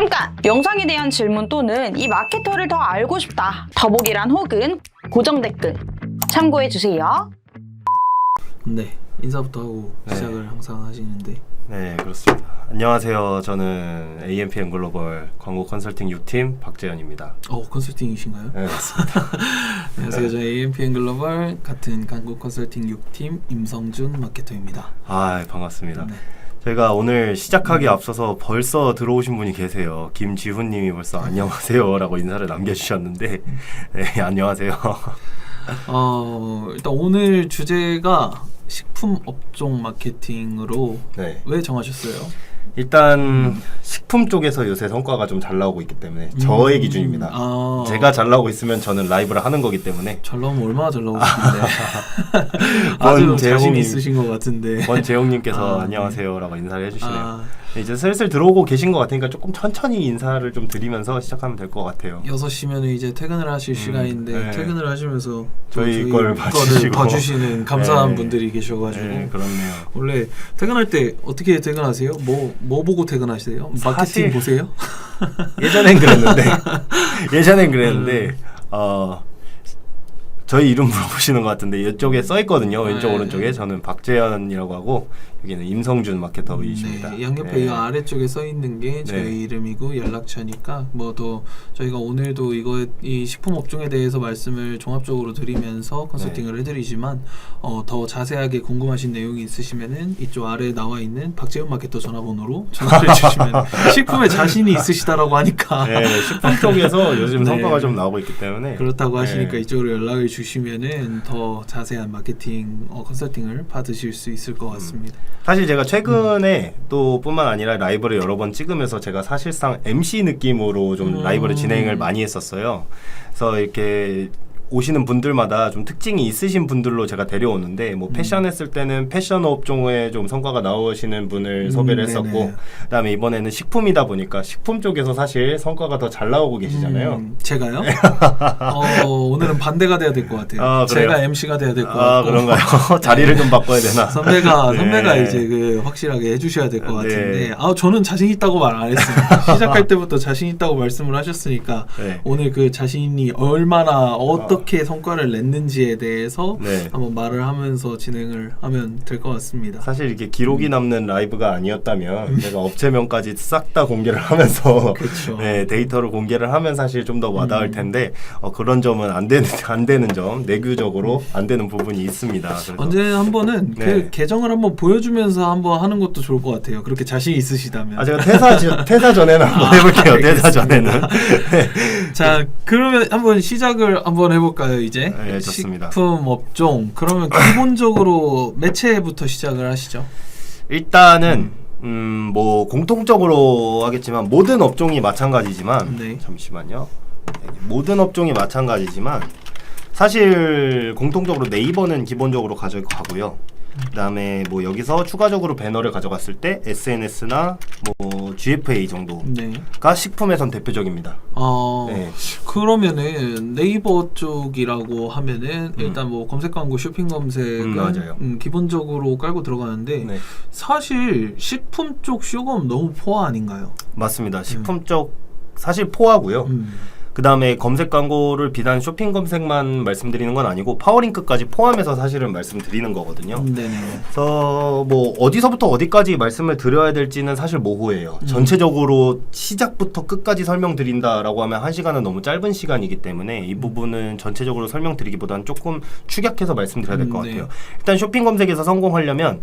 잠깐! 영상에 대한 질문 또는 이 마케터를 더 알고 싶다. 더보기란 혹은 고정 댓글 참고해주세요. 네, 인사부터 하고 시작을 항상 하시는데. 네, 그렇습니다. 안녕하세요. 저는 AMPM 글로벌 광고 컨설팅 6팀 박재현입니다. 컨설팅이신가요? 네, 맞습니다. 안녕하세요. 저는 AMPM 글로벌 같은 광고 컨설팅 6팀 임성준 마케터입니다. 반갑습니다. 네. 저희가 오늘 시작하기 앞서서 벌써 들어오신 분이 계세요. 김지훈님이 벌써 안녕하세요라고 인사를 남겨주셨는데, 네, 안녕하세요. 일단 오늘 주제가 식품 업종 마케팅으로 네. 왜 정하셨어요? 일단 식품 쪽에서 요새 성과가 좀 잘 나오고 있기 때문에 저의 기준입니다. 제가 잘 나오고 있으면 저는 라이브를 하는 거기 때문에. 잘 나오면 얼마나 잘 나오고 싶은데. 아주 자신 있으신 것 같은데. 권재용님께서 안녕하세요라고 인사를 해주시네요. 이제 슬슬 들어오고 계신 것 같으니까 조금 천천히 인사를 좀 드리면서 시작하면 될 것 같아요. 6시면 이제 퇴근을 하실 시간인데 네. 퇴근을 하시면서 저희 걸 봐주시는 감사한 네. 분들이 계셔가지고. 네, 그렇네요. 원래 퇴근할 때 어떻게 퇴근하세요? 뭐 보고 퇴근하세요? 마케팅 보세요? 예전엔 그랬는데 저희 이름 물어보시는 것 같은데 이쪽에 써 있거든요. 왼쪽 오른쪽에. 저는 박재현이라고 하고 여기는 임성준 마케터이십니다. 네, 양옆에 이 아래쪽에 써 있는 게 저희 이름이고 연락처니까 뭐 더 저희가 오늘도 이 식품 업종에 대해서 말씀을 종합적으로 드리면서 컨설팅을 해드리지만 더 자세하게 궁금하신 내용이 있으시면은 이쪽 아래에 나와 있는 박재현 마케터 전화번호로 전화를 주시면 식품에 자신이 있으시다라고 하니까 식품 쪽에서 요즘 성과가 좀 나오고 있기 때문에 그렇다고 하시니까 이쪽으로 연락을 주시면은 더 자세한 마케팅 컨설팅을 받으실 수 있을 것 같습니다. 사실 제가 최근에 또 뿐만 아니라 라이브를 여러 번 찍으면서 제가 사실상 MC 느낌으로 좀 라이브를 진행을 많이 했었어요. 그래서 이렇게 오시는 분들마다 좀 특징이 있으신 분들로 제가 데려오는데 뭐 패션 했을 때는 패션 업종에 좀 성과가 나오시는 분을 섭외를 했었고 그다음에 이번에는 식품이다 보니까 식품 쪽에서 사실 성과가 더 잘 나오고 계시잖아요. 제가요? 오늘은 반대가 돼야 될 것 같아요. 제가 MC가 돼야 될 것 같고. 그런가요? 자리를 좀 바꿔야 되나? 선배가 이제 확실하게 해주셔야 될 것 같은데 저는 자신 있다고 말 안 했습니다. 시작할 때부터 자신 있다고 말씀을 하셨으니까 오늘 그 자신이 얼마나 어떻게 성과를 냈는지에 대해서 한번 말을 하면서 진행을 하면 될 것 같습니다. 사실 이게 기록이 남는 라이브가 아니었다면 제가 업체명까지 싹 다 공개를 하면서 데이터를 공개를 하면 사실 좀 더 와닿을 텐데 그런 점은 안 되는 점, 내규적으로 안 되는 부분이 있습니다. 언제 한번은 그 계정을 한번 보여주면서 한번 하는 것도 좋을 것 같아요. 그렇게 자신 있으시다면. 제가 퇴사 전에는 한번 해볼게요. 퇴사 전에는. 자, 그러면 한번 시작을 한번 해볼까요, 이제? 네, 좋습니다. 식품 업종. 그러면 기본적으로 매체부터 시작을 하시죠. 일단은 뭐 공통적으로 하겠지만 모든 업종이 마찬가지지만 잠시만요. 모든 업종이 마찬가지지만 사실 공통적으로 네이버는 기본적으로 가져가고요. 그다음에 뭐 여기서 추가적으로 배너를 가져갔을 때 SNS나 뭐 GFA 정도가 식품에선 대표적입니다. 그러면은 네이버 쪽이라고 하면은 일단 뭐 검색 광고, 쇼핑 검색은 기본적으로 깔고 들어가는데 사실 식품 쪽 쇼검 너무 포화 아닌가요? 맞습니다. 식품 쪽 사실 포화고요. 그 다음에 검색 광고를 비단 쇼핑 검색만 말씀드리는 건 아니고 파워링크까지 포함해서 사실은 말씀드리는 거거든요. 그래서 뭐 어디서부터 어디까지 말씀을 드려야 될지는 사실 모호해요. 전체적으로 시작부터 끝까지 설명드린다라고 하면 1시간은 너무 짧은 시간이기 때문에 이 부분은 전체적으로 설명드리기보다는 조금 축약해서 말씀드려야 될 것 같아요. 일단 쇼핑 검색에서 성공하려면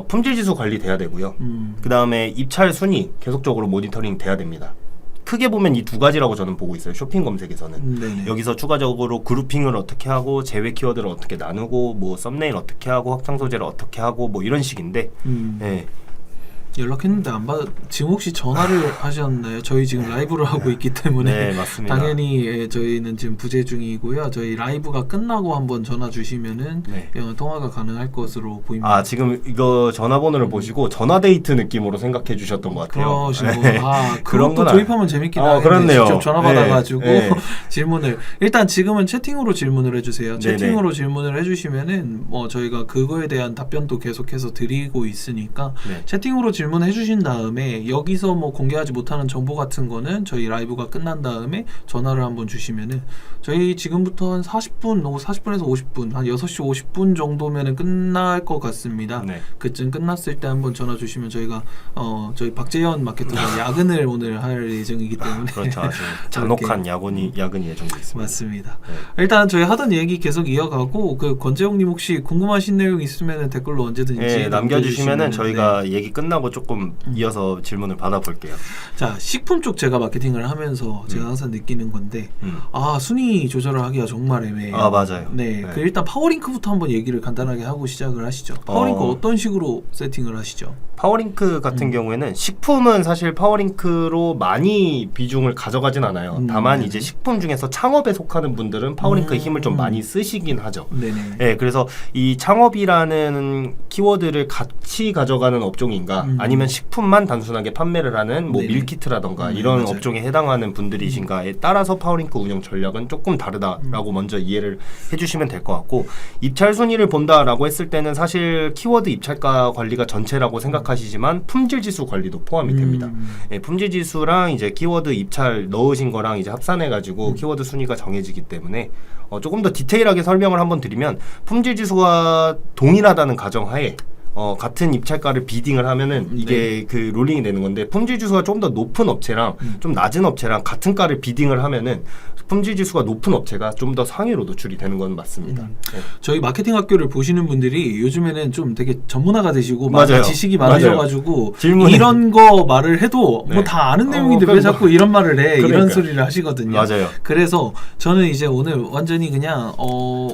품질지수 관리돼야 되고요. 그 다음에 입찰 순위 계속적으로 모니터링 돼야 됩니다. 크게 보면 이 두 가지라고 저는 보고 있어요. 쇼핑 검색에서는. 여기서 추가적으로 그룹핑을 어떻게 하고 제외 키워드를 어떻게 나누고 뭐 썸네일 어떻게 하고 확장 소재를 어떻게 하고 뭐 이런 식인데 연락했는데 안 받아. 지금 혹시 전화를 하셨나요? 저희 지금 라이브를 하고 있기 때문에 맞습니다. 당연히 저희는 지금 부재 중이고요. 저희 라이브가 끝나고 한번 전화 주시면은 통화가 가능할 것으로 보입니다. 지금 이거 전화번호를 보시고 전화데이트 느낌으로 생각해 주셨던 것 같아요. 그런 거 도입하면 재밌긴 하겠네요. 그렇네요. 직접 전화 받아가지고 질문을 일단 지금은 채팅으로 질문을 해주세요. 채팅으로 질문을 해주시면은 저희가 그거에 대한 답변도 계속해서 드리고 있으니까 채팅으로 질문해 주신 다음에 여기서 뭐 공개하지 못하는 정보 같은 거는 저희 라이브가 끝난 다음에 전화를 한번 주시면은 저희 지금부터 한 40분, 40분에서 50분, 한 6시 50분 정도면은 끝날 것 같습니다. 네. 그쯤 끝났을 때 한번 전화 주시면 저희가 저희 박재현 마케터가 야근을 오늘 할 예정이기 때문에 그렇죠. 아주 잔혹한 야근이 예정돼 있습니다. 맞습니다. 네. 일단 저희 하던 얘기 계속 이어가고 그 권재용님 혹시 궁금하신 내용 있으면 댓글로 언제든지 네, 남겨주시면은 저희가 네. 얘기 끝나고 조금 이어서 질문을 받아볼게요. 자, 식품 쪽 제가 마케팅을 하면서 제가 항상 느끼는 건데 순위 조절을 하기가 정말 애매해요. 아, 맞아요. 네, 네. 그 일단 파워링크부터 한번 얘기를 간단하게 하고 시작을 하시죠. 파워링크 어떤 식으로 세팅을 하시죠? 파워링크 같은 경우에는 식품은 사실 파워링크로 많이 비중을 가져가진 않아요. 다만 이제 식품 중에서 창업에 속하는 분들은 파워링크의 힘을 좀 많이 쓰시긴 하죠. 네네. 네, 그래서 이 창업이라는 키워드를 같이 가져가는 업종인가 아니면 식품만 단순하게 판매를 하는 뭐 네네. 밀키트라던가 이런 맞아요. 업종에 해당하는 분들이신가에 따라서 파워링크 운영 전략은 조금 다르다라고 먼저 이해를 해주시면 될 것 같고, 입찰 순위를 본다라고 했을 때는 사실 키워드 입찰가 관리가 전체라고 생각하시지만 품질 지수 관리도 포함이 됩니다. 예, 품질 지수랑 이제 키워드 입찰 넣으신 거랑 이제 합산해 가지고 키워드 순위가 정해지기 때문에 조금 더 디테일하게 설명을 한번 드리면, 품질 지수가 동일하다는 가정하에 같은 입찰가를 비딩을 하면은 이게 그 롤링이 되는 건데, 품질 지수가 좀 더 높은 업체랑 좀 낮은 업체랑 같은 가를 비딩을 하면은 품질 지수가 높은 업체가 좀 더 상위로 노출이 되는 건 맞습니다. 네. 저희 마케팅 학교를 보시는 분들이 요즘에는 좀 되게 전문가가 되시고 맞아요. 지식이 많으셔가지고 질문에. 이런 거 말을 해도 네. 뭐 다 아는 내용인데 왜 자꾸 이런 말을 해? 이런 그러니까요. 소리를 하시거든요. 맞아요. 그래서 저는 이제 오늘 완전히 그냥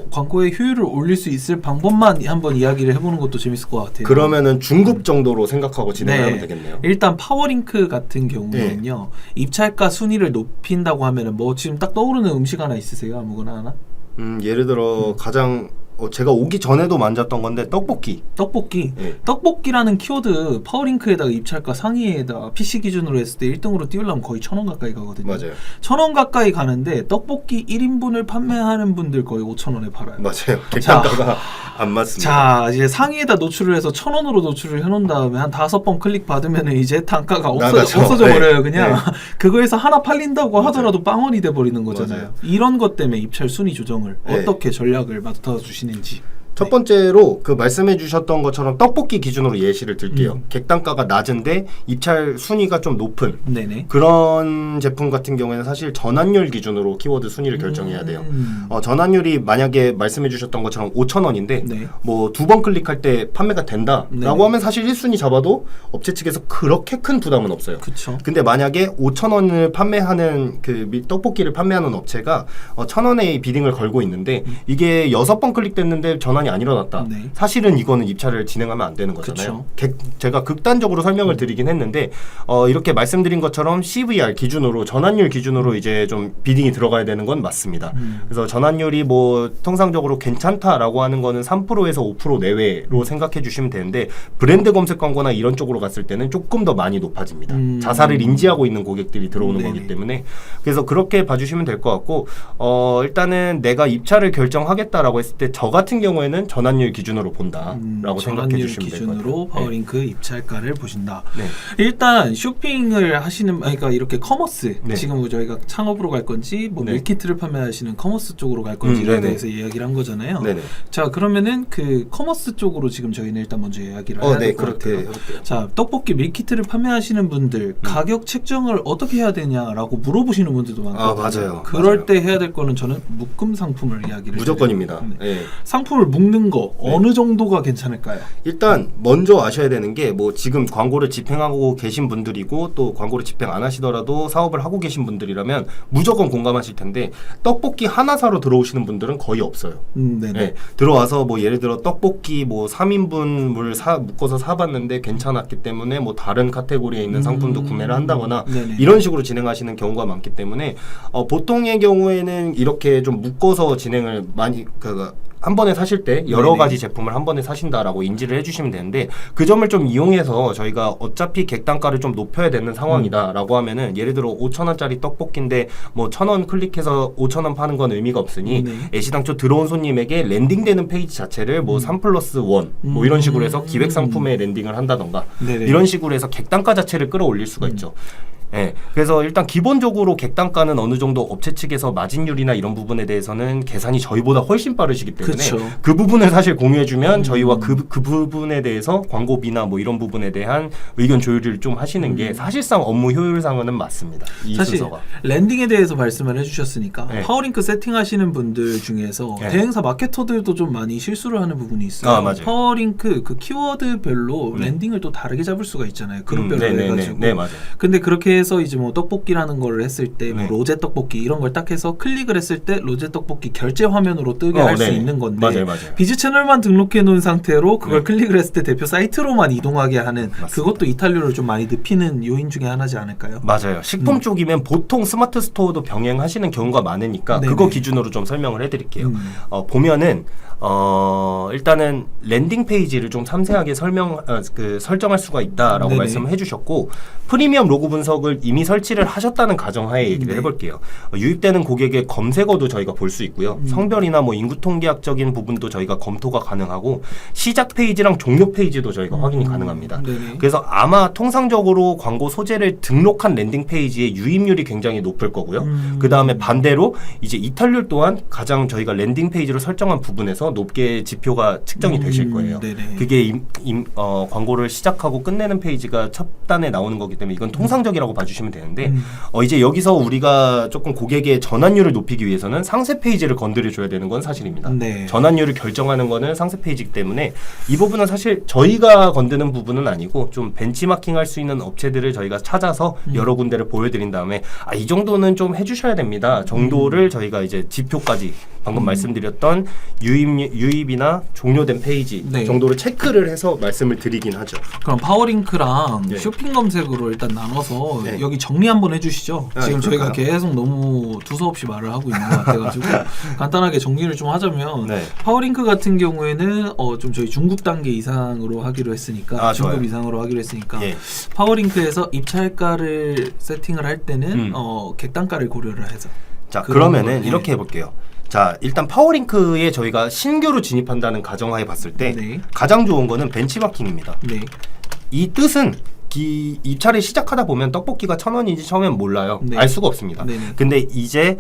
광고의 효율을 올릴 수 있을 방법만 한번 이야기를 해보는 것도 재밌을 것 같아요. 그러면은 중급 정도로 생각하고 진행하면 되겠네요. 일단 파워링크 같은 경우에는요, 입찰가 순위를 높인다고 하면은 뭐 지금 딱 떠오르는 음식 하나 있으세요? 아무거나 하나? 예를 들어 가장 제가 오기 전에도 만졌던 건데 떡볶이. 예. 떡볶이라는 키워드 파워링크에다가 입찰가 상위에다 PC 기준으로 했을 때 1등으로 띄우려면 거의 1,000원 가까이 가거든요. 맞아요. 1,000원 가까이 가는데 떡볶이 1인분을 판매하는 분들 거의 5,000원에 팔아요. 맞아요. 객단가가 안 맞습니다. 자, 이제 상위에다 노출을 해서 1,000원으로 노출을 해놓은 다음에 한 5번 클릭 받으면 이제 단가가 나가죠. 없어져 네. 버려요. 그냥 네. 그거에서 하나 팔린다고 맞아요. 하더라도 빵원이 돼 버리는 거잖아요. 맞아요. 이런 것 때문에 입찰 순위 조정을 네. 어떻게 전략을 맡아주시는지. 첫 번째로 그 말씀해 주셨던 것처럼 떡볶이 기준으로 예시를 들게요. 객단가가 낮은데 입찰 순위가 좀 높은 네네. 그런 제품 같은 경우에는 사실 전환율 기준으로 키워드 순위를 결정해야 돼요. 전환율이 만약에 말씀해 주셨던 것처럼 5,000원인데 네. 뭐 2번 클릭할 때 판매가 된다라고 네네. 하면 사실 1순위 잡아도 업체 측에서 그렇게 큰 부담은 없어요. 그쵸. 근데 만약에 5,000원을 판매하는 떡볶이를 판매하는 업체가 1,000원의 비딩을 걸고 있는데 이게 6번 클릭됐는데 전환이 안 일어났다. 네. 사실은 이거는 입찰을 진행하면 안 되는 거잖아요. 제가 극단적으로 설명을 드리긴 했는데 이렇게 말씀드린 것처럼 CVR 기준으로 전환율 기준으로 이제 좀 비딩이 들어가야 되는 건 맞습니다. 그래서 전환율이 뭐 통상적으로 괜찮다라고 하는 거는 3%에서 5% 내외로 생각해 주시면 되는데, 브랜드 검색 광고나 이런 쪽으로 갔을 때는 조금 더 많이 높아집니다. 자사를 인지하고 있는 고객들이 들어오는 거기 때문에, 그래서 그렇게 봐주시면 될 것 같고, 일단은 내가 입찰을 결정하겠다라고 했을 때 저 같은 경우에는 전환율 기준으로 본다라고 생각해 주시면 될 것 같아요. 기준으로 파워링크 입찰가를 보신다. 네. 일단 쇼핑을 하시는, 그러니까 이렇게 커머스, 네. 지금 저희가 창업으로 갈 건지 뭐 네. 밀키트를 판매하시는 커머스 쪽으로 갈 건지에 네네. 대해서 이야기를 한 거잖아요. 네네. 자, 그러면은 그 커머스 쪽으로 지금 저희는 일단 먼저 이야기를 해야 네, 될 것 그렇게 같아요. 해볼게요. 자, 떡볶이 밀키트를 판매하시는 분들 가격 책정을 어떻게 해야 되냐라고 물어보시는 분들도 많거든요. 맞아요. 그럴 맞아요. 때 해야 될 거는 저는 묶음 상품을 이야기를 무조건입니다. 드려요. 네. 네. 상품을 묶는 거 어느 정도가 괜찮을까요? 일단 먼저 아셔야 되는 게, 뭐 지금 광고를 집행하고 계신 분들이고 또 광고를 집행 안 하시더라도 사업을 하고 계신 분들이라면 무조건 공감하실 텐데, 떡볶이 하나 사러 들어오시는 분들은 거의 없어요. 네네. 네, 들어와서 뭐 예를 들어 떡볶이 뭐 3인분을 묶어서 사봤는데 괜찮았기 때문에 뭐 다른 카테고리에 있는 상품도 구매를 한다거나 네네. 이런 식으로 진행하시는 경우가 많기 때문에 보통의 경우에는 이렇게 좀 묶어서 진행을 많이 한 번에 사실 때 여러 가지 제품을 한 번에 사신다라고 인지를 해주시면 되는데 그 점을 좀 이용해서 저희가 어차피 객단가를 좀 높여야 되는 상황이다라고 하면은 예를 들어 5,000원짜리 떡볶이인데 뭐 1,000원 클릭해서 5,000원 파는 건 의미가 없으니 애시당초 들어온 손님에게 랜딩되는 페이지 자체를 뭐 3+1 뭐 이런 식으로 해서 기획 상품에 랜딩을 한다던가 이런 식으로 해서 객단가 자체를 끌어올릴 수가 있죠. 네, 그래서 일단 기본적으로 객단가는 어느 정도 업체 측에서 마진율이나 이런 부분에 대해서는 계산이 저희보다 훨씬 빠르시기 때문에 그 부분을 사실 공유해주면 저희와 그 부분에 대해서 광고비나 뭐 이런 부분에 대한 의견 조율을 좀 하시는 게 사실상 업무 효율상은 맞습니다. 이 사실 순서가. 랜딩에 대해서 말씀을 해주셨으니까 파워링크 세팅하시는 분들 중에서 대행사 마케터들도 좀 많이 실수를 하는 부분이 있어요. 맞아요. 파워링크 그 키워드별로 랜딩을 또 다르게 잡을 수가 있잖아요. 그룹별로 해가지고. 네, 맞아요. 근데 그렇게 해서 이제 뭐 떡볶이라는 걸 했을 때 뭐 로제 떡볶이 이런 걸 딱 해서 클릭을 했을 때 로제 떡볶이 결제 화면으로 뜨게 할 수 있는 건데 맞아요. 비즈 채널만 등록해 놓은 상태로 그걸 클릭을 했을 때 대표 사이트로만 이동하게 하는 그것도 이탈률을 좀 많이 높이는 요인 중에 하나지 않을까요? 맞아요. 식품 쪽이면 보통 스마트 스토어도 병행하시는 경우가 많으니까 그거 기준으로 좀 설명을 해드릴게요. 보면은 일단은 랜딩 페이지를 좀 섬세하게 설정할 수가 있다라고 말씀을 해주셨고 프리미엄 로고 분석을 이미 설치를 하셨다는 가정하에 얘기를 해볼게요. 유입되는 고객의 검색어도 저희가 볼 수 있고요. 성별이나 뭐 인구 통계학적인 부분도 저희가 검토가 가능하고 시작 페이지랑 종료 페이지도 저희가 확인이 가능합니다. 그래서 아마 통상적으로 광고 소재를 등록한 랜딩 페이지의 유입률이 굉장히 높을 거고요. 그 다음에 반대로 이제 이탈률 또한 가장 저희가 랜딩 페이지로 설정한 부분에서 높게 지표가 측정이 되실 거예요. 그게 광고를 시작하고 끝내는 페이지가 첫 단에 나오는 거기 때문에 이건 통상적이라고 봐주시면 되는데 이제 여기서 우리가 조금 고객의 전환율을 높이기 위해서는 상세 페이지를 건드려줘야 되는 건 사실입니다. 전환율을 결정하는 거는 상세 페이지이기 때문에 이 부분은 사실 저희가 건드는 부분은 아니고 좀 벤치마킹 할 수 있는 업체들을 저희가 찾아서 여러 군데를 보여드린 다음에 이 정도는 좀 해주셔야 됩니다 정도를 저희가 이제 지표까지 방금 말씀드렸던 유입이나 종료된 페이지 정도를 체크를 해서 말씀을 드리긴 하죠. 그럼 파워링크랑 쇼핑 검색으로 일단 나눠서 여기 정리 한번 해주시죠. 지금 저희가 계속 너무 두서없이 말을 하고 있는 것 같아가지고 간단하게 정리를 좀 하자면 파워링크 같은 경우에는 좀 저희 중급 단계 이상으로 하기로 했으니까 중급 이상으로 하기로 했으니까 파워링크에서 입찰가를 세팅을 할 때는 객단가를 고려를 해서 자 그러면은 이렇게 해볼게요. 자 일단 파워링크에 저희가 신규로 진입한다는 가정하에 봤을 때 가장 좋은 거는 벤치마킹입니다. 이 뜻은 입찰을 시작하다 보면 떡볶이가 1,000원인지 처음엔 몰라요. 알 수가 없습니다. 근데 이제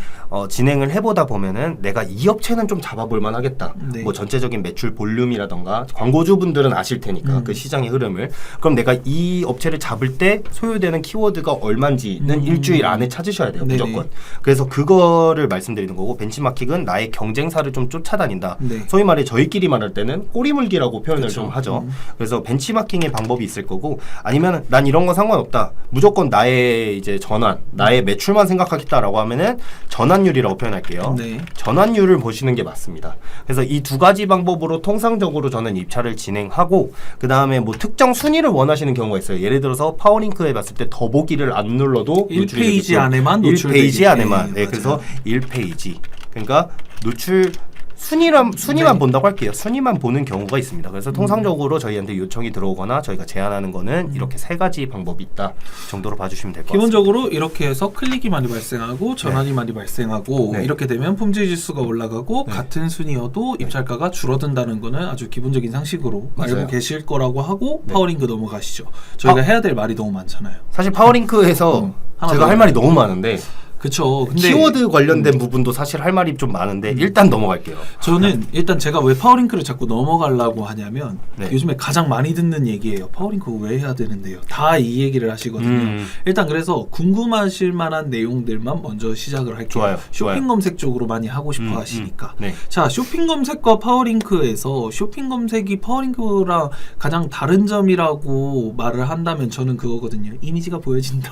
진행을 해보다 보면은 내가 이 업체는 좀 잡아볼만 하겠다. 뭐 전체적인 매출 볼륨이라던가 광고주분들은 아실 테니까 그 시장의 흐름을 그럼 내가 이 업체를 잡을 때 소요되는 키워드가 얼마인지는 일주일 안에 찾으셔야 돼요. 무조건. 그래서 그거를 말씀드리는 거고 벤치마킹은 나의 경쟁사를 좀 쫓아다닌다. 소위 말해 저희끼리 말할 때는 꼬리물기라고 표현을 좀 하죠. 그래서 벤치마킹의 방법이 있을 거고 아니면 난 이런 거 상관없다. 무조건 나의 이제 전환, 나의 매출만 생각하겠다라고 하면은 전환율이라고 표현할게요. 전환율을 보시는 게 맞습니다. 그래서 이 두 가지 방법으로 통상적으로 저는 입찰을 진행하고 그 다음에 뭐 특정 순위를 원하시는 경우가 있어요. 예를 들어서 파워링크에 봤을 때 더보기를 안 눌러도 1페이지 안에만 1페이지 안에만. 그래서 1페이지. 그러니까 노출 순위만 본다고 할게요. 순위만 보는 경우가 있습니다. 그래서 통상적으로 저희한테 요청이 들어오거나 저희가 제안하는 거는 이렇게 세 가지 방법이 있다 정도로 봐주시면 될 것 같습니다. 기본적으로 이렇게 해서 클릭이 많이 발생하고 전환이 많이 발생하고 이렇게 되면 품질 지수가 올라가고 같은 순위여도 입찰가가 줄어든다는 거는 아주 기본적인 상식으로 알고 계실 거라고 하고 파워링크 넘어가시죠. 저희가 해야 될 말이 너무 많잖아요. 사실 파워링크에서 제가 할 말이 너무 많은데 그쵸. 근데 키워드 관련된 부분도 사실 할 말이 좀 많은데 일단 넘어갈게요. 저는 일단 제가 왜 파워링크를 자꾸 넘어가려고 하냐면 요즘에 가장 많이 듣는 얘기예요. 파워링크 왜 해야 되는데요? 다 이 얘기를 하시거든요. 일단 그래서 궁금하실 만한 내용들만 먼저 시작을 할게요. 쇼핑 검색 쪽으로 많이 하고 싶어 하시니까. 자, 쇼핑 검색과 파워링크에서 쇼핑 검색이 파워링크랑 가장 다른 점이라고 말을 한다면 저는 그거거든요. 이미지가 보여진다.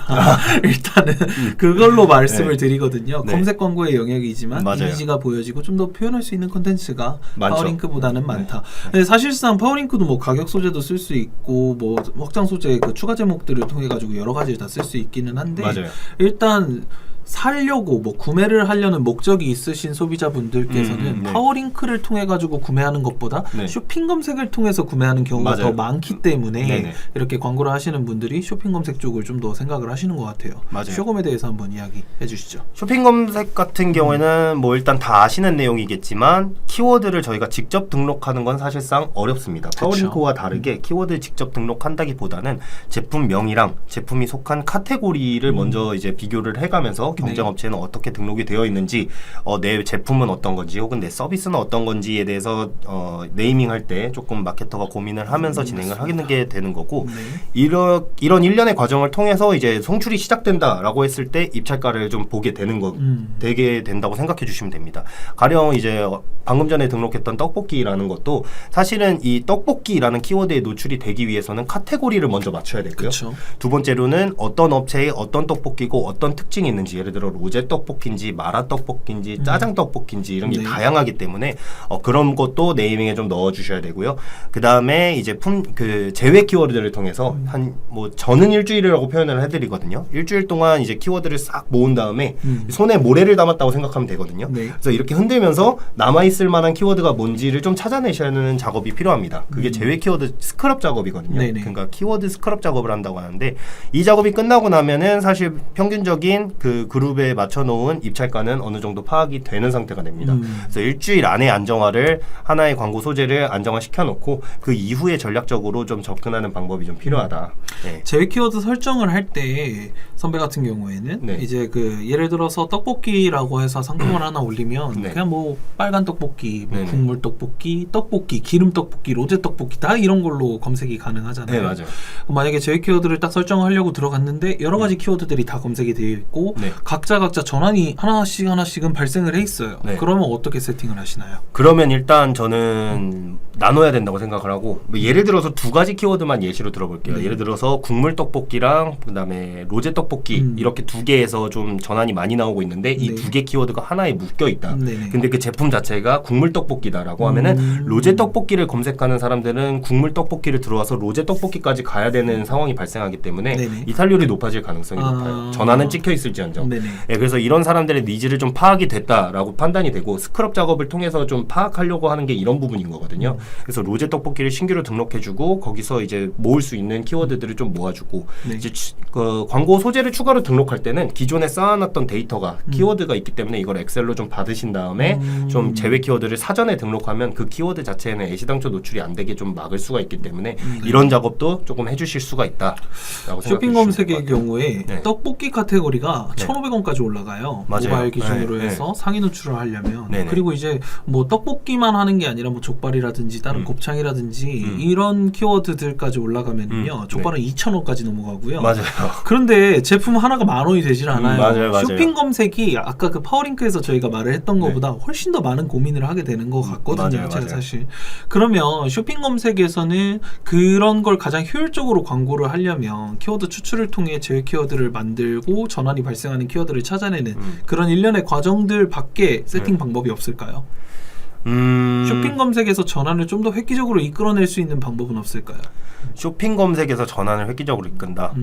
일단은 그걸로 말씀을 드리거든요. 검색 광고의 영역이지만 이미지가 보여지고 좀 더 표현할 수 있는 콘텐츠가 파워링크보다는 많다. 근데 사실상 파워링크도 뭐 가격 소재도 쓸 수 있고 뭐 확장 소재 그 추가 제목들을 통해 가지고 여러 가지를 다 쓸 수 있기는 한데 일단 살려고 뭐 구매를 하려는 목적이 있으신 소비자분들께서는 네. 파워링크를 통해 가지고 구매하는 것보다 네. 쇼핑 검색을 통해서 구매하는 경우가 맞아요. 더 많기 때문에 네네. 이렇게 광고를 하시는 분들이 쇼핑 검색 쪽을 좀 더 생각을 하시는 것 같아요. 맞아요. 쇼검에 대해서 한번 이야기해 주시죠. 쇼핑 검색 같은 경우에는 뭐 일단 다 아시는 내용이겠지만 키워드를 저희가 직접 등록하는 건 사실상 어렵습니다. 파워링크와 다르게 키워드 직접 등록한다기보다는 제품명이랑 제품이 속한 카테고리를 먼저 이제 비교를 해가면서 경쟁업체는 어떻게 등록이 되어 있는지, 내 제품은 어떤 건지 혹은 내 서비스는 어떤 건지에 대해서 네이밍할 때 조금 마케터가 고민을 하면서 진행을 하는 게 되는 거고, 이런 일련의 과정을 통해서 이제 송출이 시작된다라고 했을 때 입찰가를 좀 보게 되는 되게 된다고 생각해 주시면 됩니다. 가령 이제 방금 전에 등록했던 떡볶이라는 것도 사실은 이 떡볶이라는 키워드에 노출이 되기 위해서는 카테고리를 먼저 맞춰야 되고요. 그쵸. 두 번째로는 어떤 업체에 어떤 떡볶이고 어떤 특징이 있는지, 예를 들어 로제 떡볶이인지 마라 떡볶이인지 짜장 떡볶이인지 이런 게 다양하기 때문에 그런 것도 네이밍에 좀 넣어 주셔야 되고요. 그 다음에 이제 그 제외 키워드들을 통해서 저는 일주일이라고 표현을 해드리거든요. 일주일 동안 이제 키워드를 싹 모은 다음에 손에 모래를 담았다고 생각하면 되거든요. 그래서 이렇게 흔들면서 남아있을 만한 키워드가 뭔지를 좀 찾아내셔야 하는 작업이 필요합니다. 그게 제외 키워드 스크럽 작업이거든요. 그러니까 키워드 스크럽 작업을 한다고 하는데, 이 작업이 끝나고 나면은 사실 평균적인 그 그룹에 맞춰놓은 입찰가는 어느 정도 파악이 되는 상태가 됩니다. 그래서 일주일 안에 안정화를, 하나의 광고 소재를 안정화시켜 놓고 그 이후에 전략적으로 좀 접근하는 방법이 좀 필요하다. 네. 제외 키워드 설정을 할 때 선배 같은 경우에는 이제 그 예를 들어서 떡볶이라고 해서 상품을 하나 올리면 그냥 뭐 빨간 떡볶이, 뭐 국물 떡볶이, 떡볶이, 기름 떡볶이, 로제 떡볶이 다 이런 걸로 검색이 가능하잖아요. 네, 맞아요. 만약에 제외 키워드를 딱 설정하려고 들어갔는데 여러 가지 키워드들이 다 검색이 되어 있고 각자 전환이 하나씩은 발생을 해 있어요. 그러면 어떻게 세팅을 하시나요? 그러면 일단 저는 나눠야 된다고 생각을 하고, 뭐 예를 들어서 두 가지 키워드만 예시로 들어볼게요. 예를 들어서 국물 떡볶이랑 그다음에 로제 떡볶이 이렇게 두 개에서 좀 전환이 많이 나오고 있는데 이 두 개 키워드가 하나에 묶여 있다. 근데 그 제품 자체가 국물 떡볶이다라고 하면은 로제 떡볶이를 검색하는 사람들은 국물 떡볶이를 들어와서 로제 떡볶이까지 가야 되는 상황이 발생하기 때문에 이탈률이 높아질 가능성이 높아요. 전환은 찍혀 있을지언정. 그래서 이런 사람들의 니즈를 좀 파악이 됐다라고 판단이 되고, 스크럽 작업을 통해서 좀 파악하려고 하는 게 이런 부분인 거거든요. 그래서 로제 떡볶이를 신규로 등록해주고 거기서 이제 모을 수 있는 키워드들을 좀 모아주고, 이제 그 광고 소재를 추가로 등록할 때는 기존에 쌓아놨던 데이터가 키워드가 있기 때문에 이걸 엑셀로 좀 받으신 다음에 좀 제외 키워드를 사전에 등록하면 그 키워드 자체에는 애시당초 노출이 안 되게 좀 막을 수가 있기 때문에 이런 작업도 조금 해주실 수가 있다라고 쇼핑 검색의 경우에 네. 떡볶이 카테고리가 1,500원까지 올라가요. 맞아요. 모바일 기준으로 해서 상위 노출을 하려면. 그리고 이제 뭐 떡볶이만 하는 게 아니라 뭐 족발이라든지 다른 곱창이라든지 이런 키워드들까지 올라가면요. 족발은 2,000원까지 넘어가고요. 맞아요. 그런데 제품 하나가 10,000원이 되질 않아요. 맞아요. 쇼핑 검색이 아까 그 파워링크에서 저희가 말을 했던 것보다 훨씬 더 많은 고민을 하게 되는 것 같거든요. 제가 사실. 그러면 쇼핑 검색에서는 그런 걸 가장 효율적으로 광고를 하려면 키워드 추출을 통해 제외 키워드를 만들고 전환이 발생하는 키워드를 찾아내는 그런 일련의 과정들 밖에 세팅 방법이 없을까요? 쇼핑 검색에서 전환을 좀 더 획기적으로 이끌어낼 수 있는 방법은 없을까요? 쇼핑 검색에서 전환을 획기적으로 이끈다.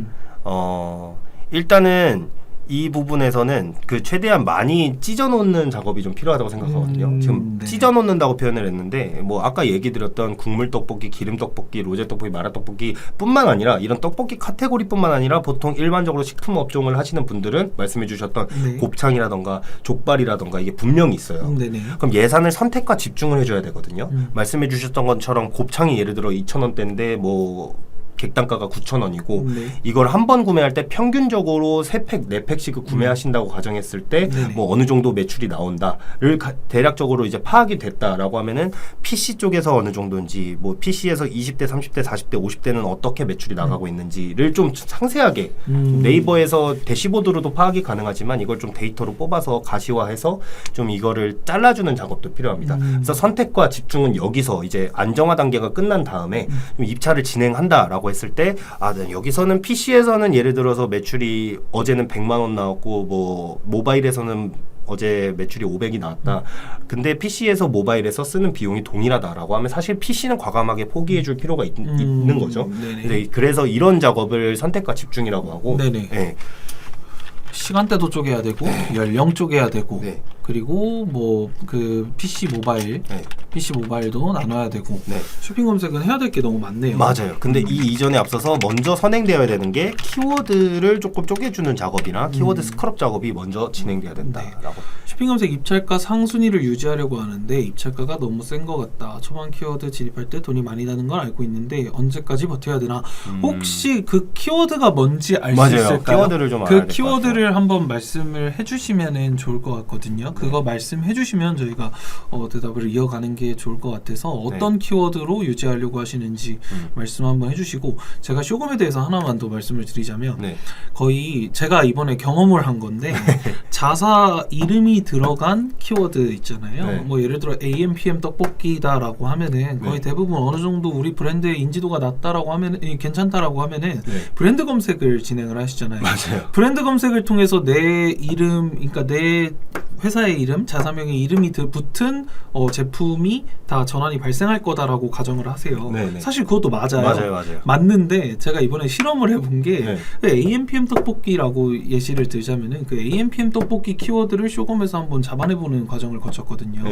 일단은 이 부분에서는 그 최대한 많이 찢어놓는 작업이 좀 필요하다고 생각하거든요. 지금 찢어놓는다고 표현을 했는데, 뭐 아까 얘기 드렸던 국물 떡볶이, 기름 떡볶이, 로제 떡볶이, 마라 떡볶이 뿐만 아니라 이런 떡볶이 카테고리뿐만 아니라 보통 일반적으로 식품 업종을 하시는 분들은 말씀해 주셨던 곱창이라던가 족발이라던가 이게 분명히 있어요. 그럼 예산을 선택과 집중을 해줘야 되거든요. 말씀해 주셨던 것처럼 곱창이 예를 들어 2,000원대인데 뭐 객단가가 9,000원이고 이걸 한 번 구매할 때 평균적으로 3팩, 4팩씩 구매하신다고 가정했을 때 뭐 어느 정도 매출이 나온다를 대략적으로 이제 파악이 됐다라고 하면은 PC 쪽에서 어느 정도인지, 뭐 PC에서 20대, 30대, 40대, 50대는 어떻게 매출이 나가고 있는지를 좀 상세하게 네이버에서 대시보드로도 파악이 가능하지만 이걸 좀 데이터로 뽑아서 가시화해서 좀 이거를 잘라주는 작업도 필요합니다. 그래서 선택과 집중은 여기서 이제 안정화 단계가 끝난 다음에 좀 입찰을 진행한다라고 했을 때, 여기서는 PC에서는 예를 들어서 매출이 어제는 100만 원 나왔고 뭐 모바일에서는 어제 매출이 500이 나왔다. 근데 PC에서 모바일에서 쓰는 비용이 동일하다라고 하면 사실 PC는 과감하게 포기해 줄 필요가 있는 거죠. 그래서 이런 작업을 선택과 집중이라고 하고. 시간대도 쪼개야 되고 연령 쪼개야 되고 네. 그리고 뭐 그 PC 모바일도 나눠야 되고 네. 쇼핑 검색은 해야 될 게 너무 많네요. 맞아요. 근데 이 이전에 앞서서 먼저 선행되어야 되는 게 키워드를 조금 쪼개주는 작업이나 키워드 스크럽 작업이 먼저 진행돼야 된다라고. 쇼핑 검색 입찰가 상순위를 유지하려고 하는데 입찰가가 너무 센 것 같다. 초반 키워드 진입할 때 돈이 많이 나는 걸 알고 있는데 언제까지 버텨야 되나? 혹시 그 키워드가 뭔지 알 수 있을까요? 키워드를 좀 그 알아야 될 것 키워드를 한번 말씀을 해주시면 좋을 것 같거든요. 그거 말씀해주시면 저희가 대답을 이어가는 게 좋을 것 같아서 어떤 키워드로 유지하려고 하시는지 말씀 한번 해주시고 제가 쇼금에 대해서 하나만 더 말씀을 드리자면 거의 제가 이번에 경험을 한 건데 자사 이름이 들어간 키워드 있잖아요. 뭐 예를 들어 AMPM 떡볶이다라고 하면은 거의 대부분 어느 정도 우리 브랜드의 인지도가 낮다라고 하면 괜찮다라고 하면은 브랜드 검색을 진행을 하시잖아요. 맞아요. 브랜드 검색을 통해서 내 이름, 그러니까 내 회사의 이름, 자사명의 이름이 붙은 제품이 다 전환이 발생할 거다라고 가정을 하세요. 네네. 사실 그것도 맞아요. 맞는데 제가 이번에 실험을 해본 게 그 AMPM 떡볶이라고 예시를 들자면은 그 AMPM 떡볶이 키워드를 쇼검에서 한번 잡아내보는 과정을 거쳤거든요.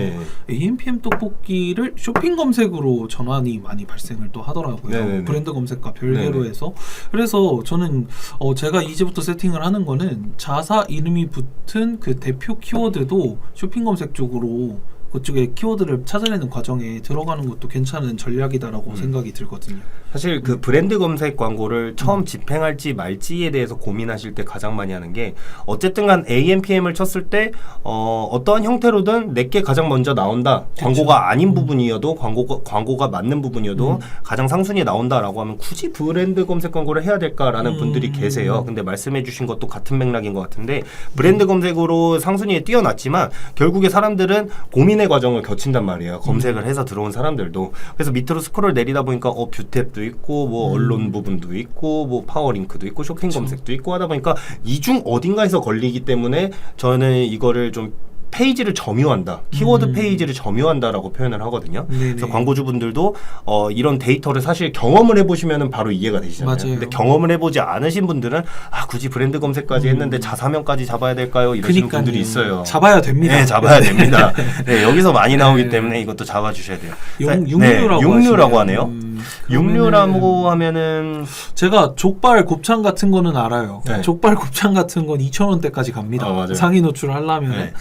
AMPM 떡볶이를 쇼핑 검색으로 전환이 많이 발생을 또 하더라고요. 브랜드 검색과 별개로 해서. 그래서 저는 제가 이제부터 세팅을 하는 거는 자사 이름이 붙은 그 대표 키워드도 쇼핑 검색 쪽으로 그쪽에 키워드를 찾아내는 과정에 들어가는 것도 괜찮은 전략이다라고 생각이 들거든요. 사실 그 브랜드 검색 광고를 처음 집행할지 말지에 대해서 고민하실 때 가장 많이 하는 게 어쨌든 간 AMPM을 쳤을 때 어떠한 형태로든 내게 가장 먼저 나온다. 그쵸. 광고가 아닌 부분이어도 광고가 맞는 부분이어도 가장 상순위에 나온다라고 하면 굳이 브랜드 검색 광고를 해야 될까라는 분들이 계세요. 근데 말씀해 주신 것도 같은 맥락인 것 같은데 브랜드 검색으로 상순위에 뛰어났지만 결국에 사람들은 고민의 과정을 거친단 말이에요. 검색을 해서 들어온 사람들도. 그래서 밑으로 스크롤 내리다 보니까 뷰탭도 있고 뭐 언론 부분도 있고 뭐 파워링크도 있고 쇼핑 검색도 있고 하다 보니까 이 중 어딘가에서 걸리기 때문에 저는 이거를 좀 페이지를 점유한다. 키워드 페이지를 점유한다라고 표현을 하거든요. 그래서 광고주분들도 이런 데이터를 사실 경험을 해보시면 바로 이해가 되시잖아요. 근데 경험을 해보지 않으신 분들은 굳이 브랜드 검색까지 했는데 자사명까지 잡아야 될까요? 이러시는 분들이 있어요. 잡아야 됩니다. 네, 잡아야 됩니다. 네, 여기서 많이 나오기 때문에 이것도 잡아주셔야 돼요. 육류라고 하네요. 육류라고 하면은 제가 족발 곱창 같은 거는 알아요. 족발 곱창 같은 건 2,000원대까지 갑니다. 상위 노출을 하려면.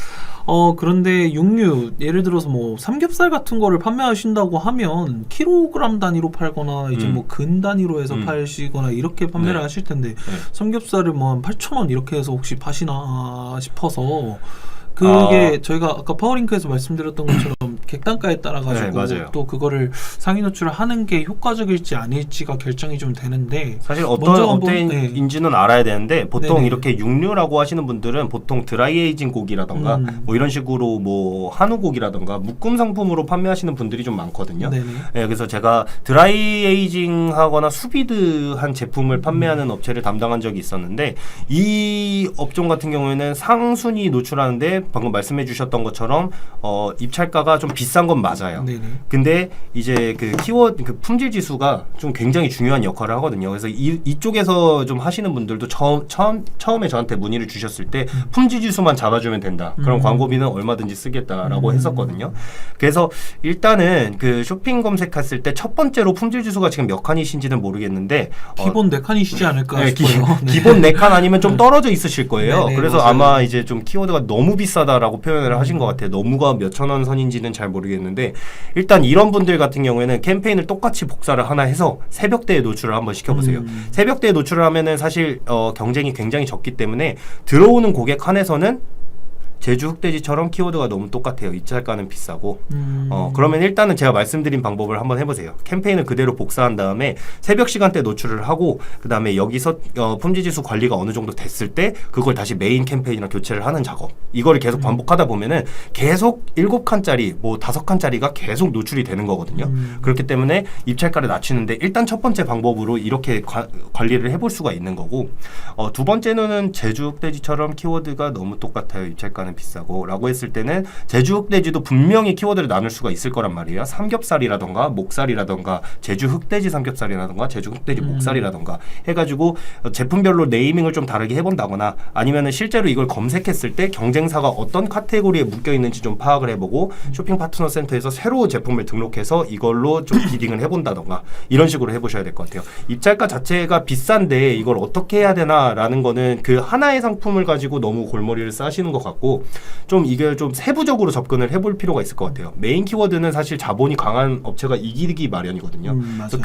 그런데 육류 예를 들어서 뭐 삼겹살 같은 거를 판매하신다고 하면 킬로그램 단위로 팔거나 이제 뭐 근 단위로 해서 팔시거나 이렇게 판매를 하실 텐데 삼겹살을 뭐 한 8,000원 이렇게 해서 혹시 파시나 싶어서 그게 저희가 아까 파워링크에서 말씀드렸던 것처럼 객단가에 따라 가지고 또 그거를 상위 노출을 하는 게 효과적일지 아닐지가 결정이 좀 되는데 사실 어떤 인지는 알아야 되는데 보통 이렇게 육류라고 하시는 분들은 보통 드라이 에이징 고기라던가 뭐 이런 식으로 뭐 한우 고기라던가 묶음 상품으로 판매하시는 분들이 좀 많거든요. 그래서 제가 드라이 에이징 하거나 수비드한 제품을 판매하는 업체를 담당한 적이 있었는데 이 업종 같은 경우에는 상순위 노출하는데 방금 말씀해 주셨던 것처럼 입찰가가 좀 비싼 건 맞아요. 근데 이제 그 키워드 그 품질 지수가 좀 굉장히 중요한 역할을 하거든요. 그래서 이쪽에서 좀 하시는 분들도 처음에 저한테 문의를 주셨을 때 품질 지수만 잡아주면 된다. 그럼 광고비는 얼마든지 쓰겠다라고 했었거든요. 그래서 일단은 그 쇼핑 검색했을 때 첫 번째로 품질 지수가 지금 몇 칸이신지는 모르겠는데 기본 4칸이시지 않을까 싶어요. 기본 4칸 아니면 좀 떨어져 있으실 거예요. 그래서 아마 이제 좀 키워드가 너무 비싸다라고 표현을 하신 것 같아요. 너무가 몇천 원 선인지는 잘 모르겠는데 일단 이런 분들 같은 경우에는 캠페인을 똑같이 복사를 하나 해서 새벽대에 노출을 한번 시켜보세요. 새벽대에 노출을 하면은 사실 경쟁이 굉장히 적기 때문에 들어오는 고객 한에서는 제주 흑돼지처럼 키워드가 너무 똑같아요. 입찰가는 비싸고. 그러면 일단은 제가 말씀드린 방법을 한번 해보세요. 캠페인을 그대로 복사한 다음에 새벽 시간대 노출을 하고 그 다음에 여기서 품질지수 관리가 어느 정도 됐을 때 그걸 다시 메인 캠페인이랑 교체를 하는 작업. 이거를 계속 반복하다 보면은 계속 7칸짜리 뭐 5칸짜리가 계속 노출이 되는 거거든요. 그렇기 때문에 입찰가를 낮추는데 일단 첫 번째 방법으로 이렇게 관리를 해볼 수가 있는 거고 두 번째는 제주 흑돼지처럼 키워드가 너무 똑같아요. 입찰가는 흑돼지보다는 비싸고 라고 했을 때는 제주 흑돼지도 분명히 키워드를 나눌 수가 있을 거란 말이에요. 삼겹살이라던가 목살이라던가 제주 흑돼지 삼겹살이라던가 제주 흑돼지 목살이라던가 해가지고 제품별로 네이밍을 좀 다르게 해본다거나 아니면은 실제로 이걸 검색했을 때 경쟁사가 어떤 카테고리에 묶여 있는지 좀 파악을 해보고 쇼핑 파트너 센터에서 새로 제품을 등록해서 이걸로 좀 비딩을 해본다던가 이런 식으로 해보셔야 될 것 같아요. 입찰가 자체가 비싼데 이걸 어떻게 해야 되나라는 거는 그 하나의 상품을 가지고 너무 골머리를 싸시는 것 같고 좀 이게 좀 세부적으로 접근을 해볼 필요가 있을 것 같아요. 메인 키워드는 사실 자본이 강한 업체가 이기기 마련이거든요. 그래서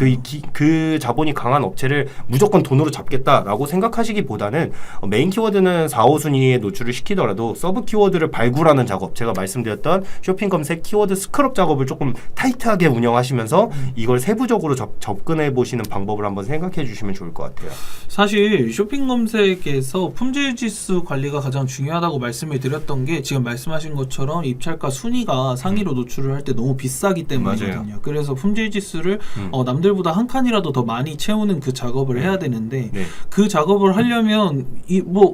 그 자본이 강한 업체를 무조건 돈으로 잡겠다라고 생각하시기보다는 메인 키워드는 4, 5순위에 노출을 시키더라도 서브 키워드를 발굴하는 작업, 제가 말씀드렸던 쇼핑 검색 키워드 스크럽 작업을 조금 타이트하게 운영하시면서 이걸 세부적으로 접근해 보시는 방법을 한번 생각해 주시면 좋을 것 같아요. 사실 쇼핑 검색에서 품질 지수 관리가 가장 중요하다고 말씀을 드렸던 게 지금 말씀하신 것처럼 입찰가 순위가 상위로 노출을 할 때 너무 비싸기 때문이거든요. 맞아요. 그래서 품질 지수를 남들보다 한 칸이라도 더 많이 채우는 그 작업을 해야 되는데 그 작업을 하려면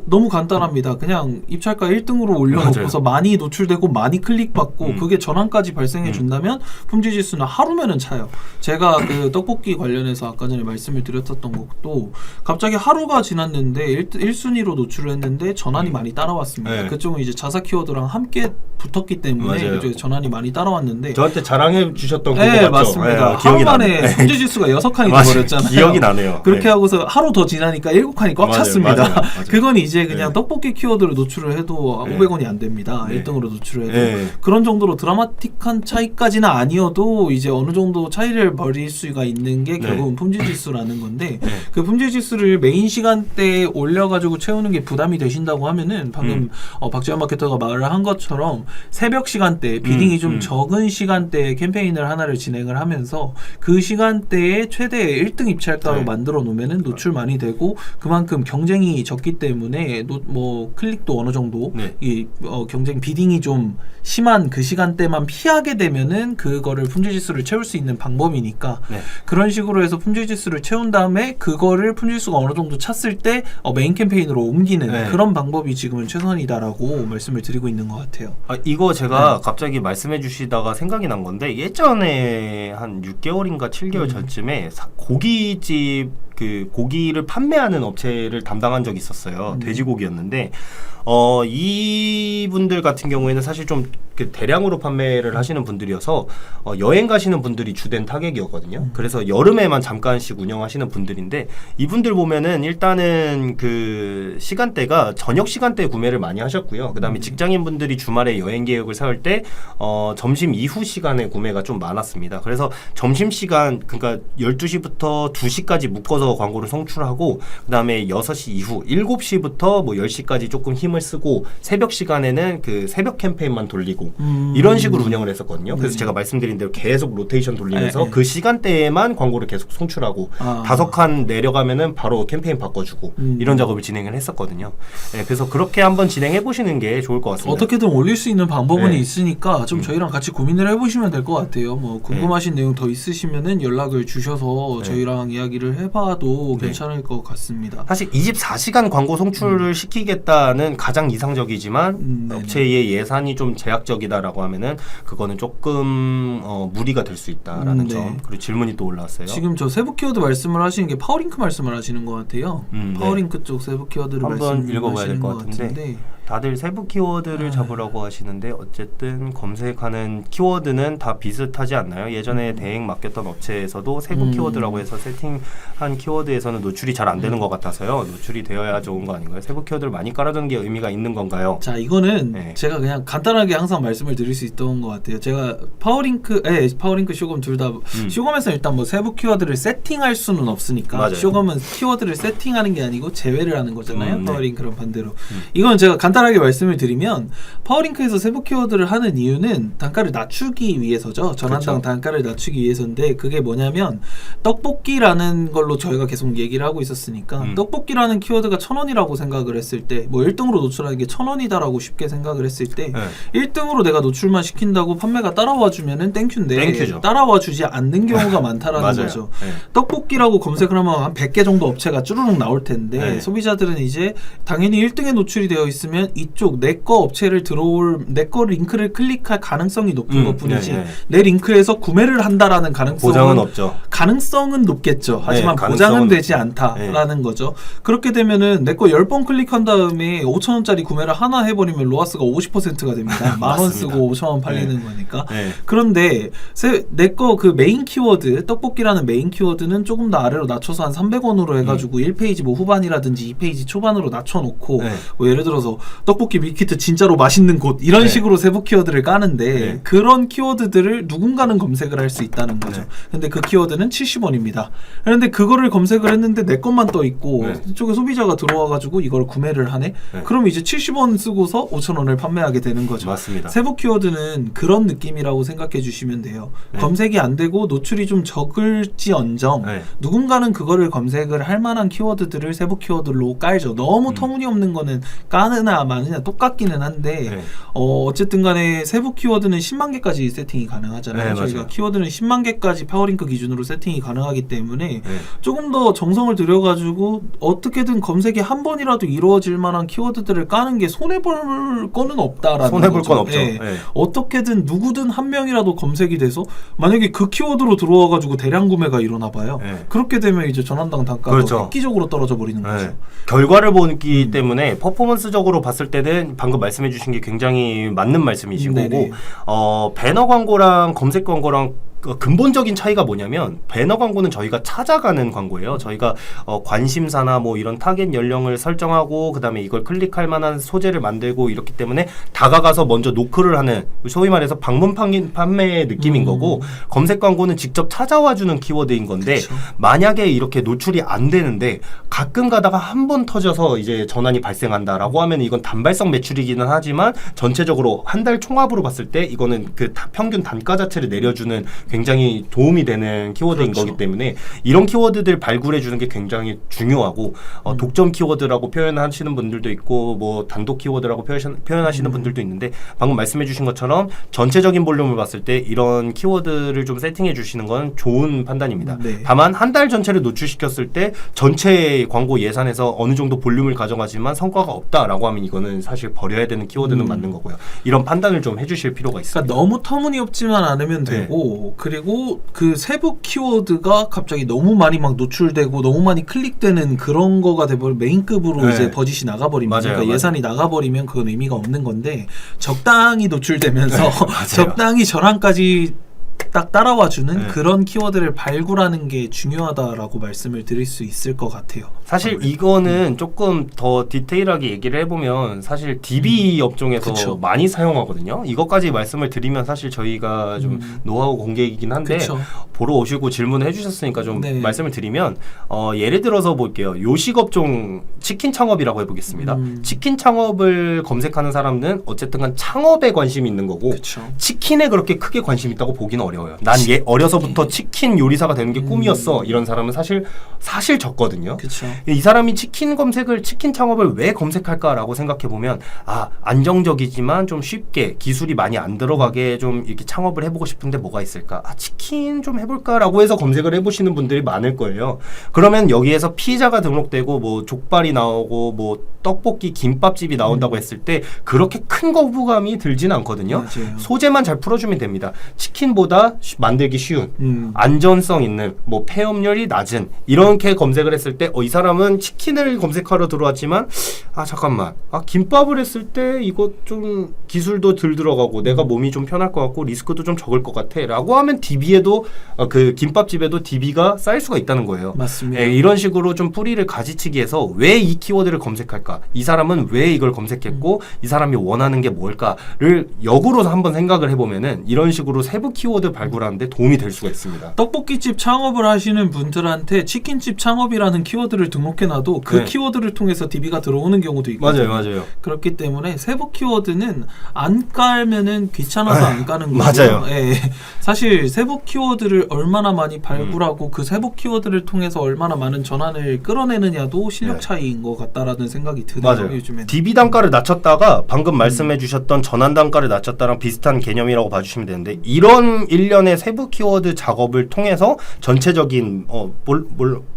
너무 간단합니다. 그냥 입찰가 1등으로 올려놓고서 많이 노출되고 많이 클릭받고 그게 전환까지 발생해 준다면 품질 지수는 하루면은 차요. 제가 그 떡볶이 관련해서 아까 전에 말씀을 드렸었던 것도 갑자기 하루가 지났는데 1순위로 노출을 했는데 전환이 많이 따라왔습니다. 그쪽은 이제 자사 키워드랑 함께 붙었기 때문에 그쪽에 전환이 많이 따라왔는데 저한테 자랑해 주셨던 그거 네, 맞죠? 맞습니다. 하루 만에 품질 지수가 6칸이 돼버렸잖아요. 기억이 나네요. 그렇게 하고서 하루 더 지나니까 7칸이 꽉 찼습니다. 맞아요. 그건 이제 그냥 떡볶이 키워드를 노출을 해도 500원이 안 됩니다. 1등으로 노출을 해도. 그런 정도로 드라마틱한 차이까지는 아니어도 이제 어느 정도 차이를 벌일 수가 있는 게 결국은 품질 지수라는 건데 그 품질 지수를 메인 시간대에 올려가지고 채우는 게 부담이 되신다고 하면은 방금 박지원 마케터가 말을 한 것처럼 새벽 시간대 비딩이 좀 적은 시간대에 캠페인을 하나를 진행을 하면서 그 시간대에 최대 1등 입찰가로 만들어 놓으면은 노출 많이 되고 그만큼 경쟁이 적기 때문에 클릭도 어느 정도 경쟁 비딩이 좀 심한 그 시간대만 피하게 되면은 그거를 품질 지수를 채울 수 있는 방법이니까 그런 식으로 해서 품질 지수를 채운 다음에 그거를 품질 지수가 어느 정도 찼을 때 메인 캠페인으로 옮기는 그런 방법이 지금은 최선이다라고 말씀을 드리고 있는 것 같아요. 이거 제가 갑자기 말씀해 주시다가 생각이 난 건데 예전에 한 6개월인가 7개월 전쯤에 고깃집 그 고기를 판매하는 업체를 담당한 적이 있었어요. 돼지고기였는데 이분들 같은 경우에는 사실 좀 대량으로 판매를 하시는 분들이어서 여행 가시는 분들이 주된 타겟이었거든요. 그래서 여름에만 잠깐씩 운영하시는 분들인데 이분들 보면은 일단은 그 시간대가 저녁 시간대에 구매를 많이 하셨고요. 그다음에 직장인분들이 주말에 여행 계획을 세울 때 점심 이후 시간에 구매가 좀 많았습니다. 그래서 점심시간 그러니까 12시부터 2시까지 묶어서 광고를 송출하고 그다음에 6시 이후 7시부터 10시까지 조금 힘을 쓰고 새벽 시간에는 그 새벽 캠페인만 돌리고 이런 식으로 운영을 했었거든요. 그래서 제가 말씀드린 대로 계속 로테이션 돌리면서 그 시간대에만 광고를 계속 송출하고 5칸 내려가면은 바로 캠페인 바꿔주고 이런 작업을 진행을 했었거든요. 그래서 그렇게 한번 진행해 보시는 게 좋을 것 같습니다. 어떻게든 올릴 수 있는 방법은 있으니까 좀 저희랑 같이 고민을 해보시면 될 것 같아요. 궁금하신 내용 더 있으시면은 연락을 주셔서 저희랑 이야기를 해봐도 괜찮을 것 같습니다. 사실 24시간 광고 송출을 시키겠다는 가장 이상적이지만 업체의 예산이 좀 제약적이다라고 하면은 그거는 조금 무리가 될 수 있다라는 점. 그리고 질문이 또 올라왔어요. 지금 저 세부 키워드 말씀을 하시는 게 파워링크 말씀을 하시는 것 같아요. 파워링크 쪽 세부 키워드를 한번 읽어봐야 될 것 같은데 다들 세부 키워드를 잡으라고 하시는데 어쨌든 검색하는 키워드는 다 비슷하지 않나요? 예전에 대행 맡겼던 업체에서도 세부 키워드라고 해서 세팅한 키워드에서는 노출이 잘 안 되는 것 같아서요. 노출이 되어야 좋은 거 아닌가요? 세부 키워드를 많이 깔아두는 게 의미가 있는 건가요? 자, 이거는 제가 그냥 간단하게 항상 말씀을 드릴 수 있던 것 같아요. 제가 파워링크, 쇼검 둘 다 쇼검에서 일단 세부 키워드를 세팅할 수는 없으니까 맞아요. 쇼검은 키워드를 세팅하는 게 아니고 제외를 하는 거잖아요. 파워링크랑 반대로. 이건 제가 간단하게 말씀을 드리면 파워링크에서 세부 키워드를 하는 이유는 단가를 낮추기 위해서죠. 전환당 단가를 낮추기 위해서인데 그게 뭐냐면 떡볶이라는 걸로 저희가 계속 얘기를 하고 있었으니까 떡볶이라는 키워드가 1,000원이라고 생각을 했을 때 1등으로 노출하는 게 1,000원이다라고 쉽게 생각을 했을 때 1등으로 내가 노출만 시킨다고 판매가 따라와 주면은 땡큐인데 따라와 주지 않는 경우가 많다라는 거죠. 떡볶이라고 검색을 하면 한 100개 정도 업체가 쭈루룩 나올 텐데 소비자들은 이제 당연히 1등에 노출이 되어 있으면 되면 이쪽 내 거 업체를 들어올 내 거 링크를 클릭할 가능성이 높은 것뿐이지 내 링크에서 구매를 한다라는 보장은 없죠. 가능성은 높겠죠. 하지만 보장은 되지 않다라는 거죠. 그렇게 되면은 내 거 10번 클릭한 다음에 5,000원짜리 구매를 하나 해버리면 로아스가 50%가 됩니다. 10,000원 쓰고 5,000원 팔리는 거니까. 그런데 내 거 그 메인 키워드 떡볶이라는 메인 키워드는 조금 더 아래로 낮춰서 한 300원으로 해가지고 1페이지 뭐 후반이라든지 2페이지 초반으로 낮춰놓고 뭐 예를 들어서 떡볶이 밀키트 진짜로 맛있는 곳 이런 식으로 세부 키워드를 까는데 그런 키워드들을 누군가는 검색을 할 수 있다는 거죠. 근데 그 키워드는 70원입니다. 그런데 그거를 검색을 했는데 내 것만 떠 있고 이쪽에 소비자가 들어와가지고 이걸 구매를 하네. 그럼 이제 70원 쓰고서 5,000원을 판매하게 되는 거죠. 맞습니다. 세부 키워드는 그런 느낌이라고 생각해 주시면 돼요. 검색이 안 되고 노출이 좀 적을지언정 누군가는 그거를 검색을 할 만한 키워드들을 세부 키워드로 깔죠. 너무 터무니없는 거는 까느냐 마느냐 똑같기는 한데 어쨌든 간에 세부 키워드는 10만 개까지 세팅이 가능하잖아요. 저희가 키워드는 10만 개까지 파워링크 기준으로 세팅이 가능하기 때문에 조금 더 정성을 들여가지고 어떻게든 검색이 한 번이라도 이루어질 만한 키워드들을 까는 게 손해볼 거는 없다라는 손해볼 거죠. 건 없죠. 어떻게든 누구든 한 명이라도 검색이 돼서 만약에 그 키워드로 들어와가지고 대량 구매가 일어나 봐요. 그렇게 되면 이제 전환당 단가가 획기적으로 떨어져 버리는 거죠. 결과를 보기 때문에 퍼포먼스적으로 봤을 때는 방금 말씀해 주신 게 굉장히 맞는 말씀이신 거고 배너 광고랑 검색 광고랑 근본적인 차이가 뭐냐면 배너 광고는 저희가 찾아가는 광고예요. 저희가 관심사나 뭐 이런 타겟 연령을 설정하고 그다음에 이걸 클릭할 만한 소재를 만들고 이렇기 때문에 다가가서 먼저 노크를 하는 소위 말해서 방문 판매의 느낌인 거고 검색 광고는 직접 찾아와 주는 키워드인 건데 만약에 이렇게 노출이 안 되는데 가끔 가다가 한 번 터져서 이제 전환이 발생한다라고 하면 이건 단발성 매출이기는 하지만 전체적으로 한 달 총합으로 봤을 때 이거는 그 평균 단가 자체를 내려주는 굉장히 도움이 되는 키워드인 거기 때문에 이런 키워드들 발굴해 주는 게 굉장히 중요하고 독점 키워드라고 표현하시는 분들도 있고 뭐 단독 키워드라고 표현하시는 분들도 있는데 방금 말씀해 주신 것처럼 전체적인 볼륨을 봤을 때 이런 키워드를 좀 세팅해 주시는 건 좋은 판단입니다. 다만 한 달 전체를 노출시켰을 때 전체 광고 예산에서 어느 정도 볼륨을 가져가지만 성과가 없다라고 하면 이거는 사실 버려야 되는 키워드는 맞는 거고요. 이런 판단을 좀 해주실 필요가 있습니다. 그러니까 너무 터무니없지만 않으면 되고 그리고 그 세부 키워드가 갑자기 너무 많이 막 노출되고 너무 많이 클릭되는 그런 거가 돼버리면 메인급으로 이제 버짓이 나가버리면 그러니까 예산이 나가버리면 그건 의미가 없는 건데 적당히 노출되면서 적당히 저랑까지 딱 따라와주는 그런 키워드를 발굴하는 게 중요하다라고 말씀을 드릴 수 있을 것 같아요. 사실 이거는 조금 더 디테일하게 얘기를 해보면 사실 DB 업종에서 많이 사용하거든요. 이것까지 말씀을 드리면 사실 저희가 좀 노하우 공개이긴 한데 보러 오시고 질문을 해주셨으니까 좀 말씀을 드리면 예를 들어서 볼게요. 요식업종 치킨 창업이라고 해보겠습니다. 치킨 창업을 검색하는 사람은 어쨌든 간 창업에 관심이 있는 거고 치킨에 그렇게 크게 관심 있다고 보기는 어려워요. 난 어려서부터 치킨 요리사가 되는 게 꿈이었어. 이런 사람은 사실 적거든요. 이 사람이 치킨 창업을 왜 검색할까라고 생각해보면 안정적이지만 좀 쉽게 기술이 많이 안 들어가게 좀 이렇게 창업을 해보고 싶은데 뭐가 있을까? 치킨 좀 해볼까라고 해서 검색을 해보시는 분들이 많을 거예요. 그러면 여기에서 피자가 등록되고 뭐 족발이 나오고 뭐 떡볶이, 김밥집이 나온다고 했을 때 그렇게 큰 거부감이 들지는 않거든요. 소재만 잘 풀어주면 됩니다. 치킨보다 만들기 쉬운, 안전성 있는, 뭐 폐업률이 낮은 이렇게 검색을 했을 때 이 사람은 치킨을 검색하러 들어왔지만 잠깐만 김밥을 했을 때 이거 좀 기술도 덜 들어가고 내가 몸이 좀 편할 것 같고 리스크도 좀 적을 것 같아 라고 하면 DB에도 그 김밥집에도 DB가 쌓일 수가 있다는 거예요. 맞습니다. 이런 식으로 좀 뿌리를 가지치기 해서 왜 이 키워드를 검색할까? 이 사람은 왜 이걸 검색했고 이 사람이 원하는 게 뭘까를 역으로 한번 생각을 해보면은 이런 식으로 세부 키워드 발굴하는데 도움이 될 수가 있습니다. 떡볶이집 창업을 하시는 분들한테 치킨집 창업이라는 키워드를 등록해놔도 그 키워드를 통해서 DB가 들어오는 경우도 있거든요. 맞아요. 그렇기 때문에 세부 키워드는 안 깔면은 귀찮아서 안 까는 거고요. 맞아요. 사실 세부 키워드를 얼마나 많이 발굴하고 그 세부 키워드를 통해서 얼마나 많은 전환을 끌어내느냐도 실력 차이인 것 같다라는 생각이 드네요. 요즘에는. DB 단가를 낮췄다가 방금 말씀해 주셨던 전환 단가를 낮췄다랑 비슷한 개념이라고 봐주시면 되는데 이런 일련의 세부 키워드 작업을 통해서 전체적인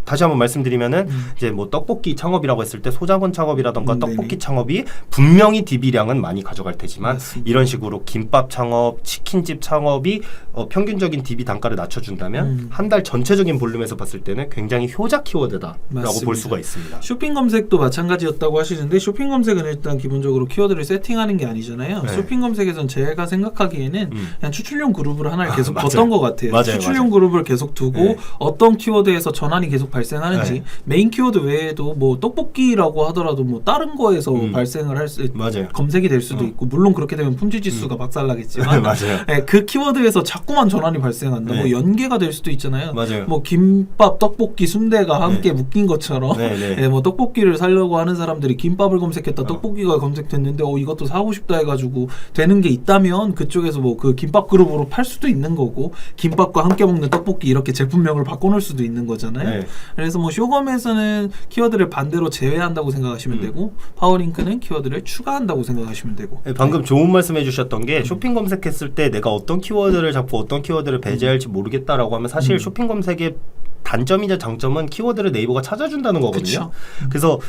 다시 한번 말씀드리면은 이제 뭐 떡볶이 창업이라고 했을 때 소자본 창업이라던가 떡볶이 창업이 분명히 DB량은 많이 가져갈 테지만 맞습니다. 이런 식으로 김밥 창업, 치킨집 창업이 평균적인 DB 단가를 낮춰준다면 한 달 전체적인 볼륨에서 봤을 때는 굉장히 효자 키워드다라고 맞습니다. 볼 수가 있습니다. 쇼핑 검색도 마찬가지였다고 하시는데 쇼핑 검색은 일단 기본적으로 키워드를 세팅하는 게 아니잖아요. 네. 쇼핑 검색에선 제가 생각하기에는 그냥 추출용 그룹을 하나를 계속 맞아요. 뒀던 것 같아요. 맞아요, 추출용 맞아요. 그룹을 계속 두고 네. 어떤 키워드에서 전환이 계속 발생하는지 네. 메인 키워드 외에도 뭐 떡볶이라고 하더라도 뭐 다른 거에서 발생을 할 수 맞아요. 검색이 될 수도 있고 물론 그렇게 되면 품질 지수가 박살나겠지만 맞아요. 네, 그 키워드에서 자꾸만 전환이 발생한다. 네. 뭐 연계가 될 수도 있잖아요. 맞아요. 뭐 김밥, 떡볶이, 순대가 함께 묶인 것처럼 네. 뭐 떡볶이를 사려고 하는 사람들이 김밥을 검색했다 떡볶이가 검색됐는데 이것도 사고 싶다 해가지고 되는 게 있다면 그쪽에서 뭐 그 김밥 그룹으로 팔 수도 있는 거고 김밥과 함께 먹는 떡볶이 이렇게 제품명을 바꿔놓을 수도 있는 거잖아요. 네. 그래서 뭐 쇼검에서는 키워드를 반대로 제외한다고 생각하시면 되고 파워링크는 키워드를 추가한다고 생각하시면 되고. 네, 방금 좋은 말씀해 주셨던 게 쇼핑 검색했을 때 내가 어떤 키워드를 잡고 어떤 키워드를 배제할지 모르겠다라고 하면 사실 쇼핑 검색의 단점이자 장점은 키워드를 네이버가 찾아준다는 거거든요. 그쵸. 그래서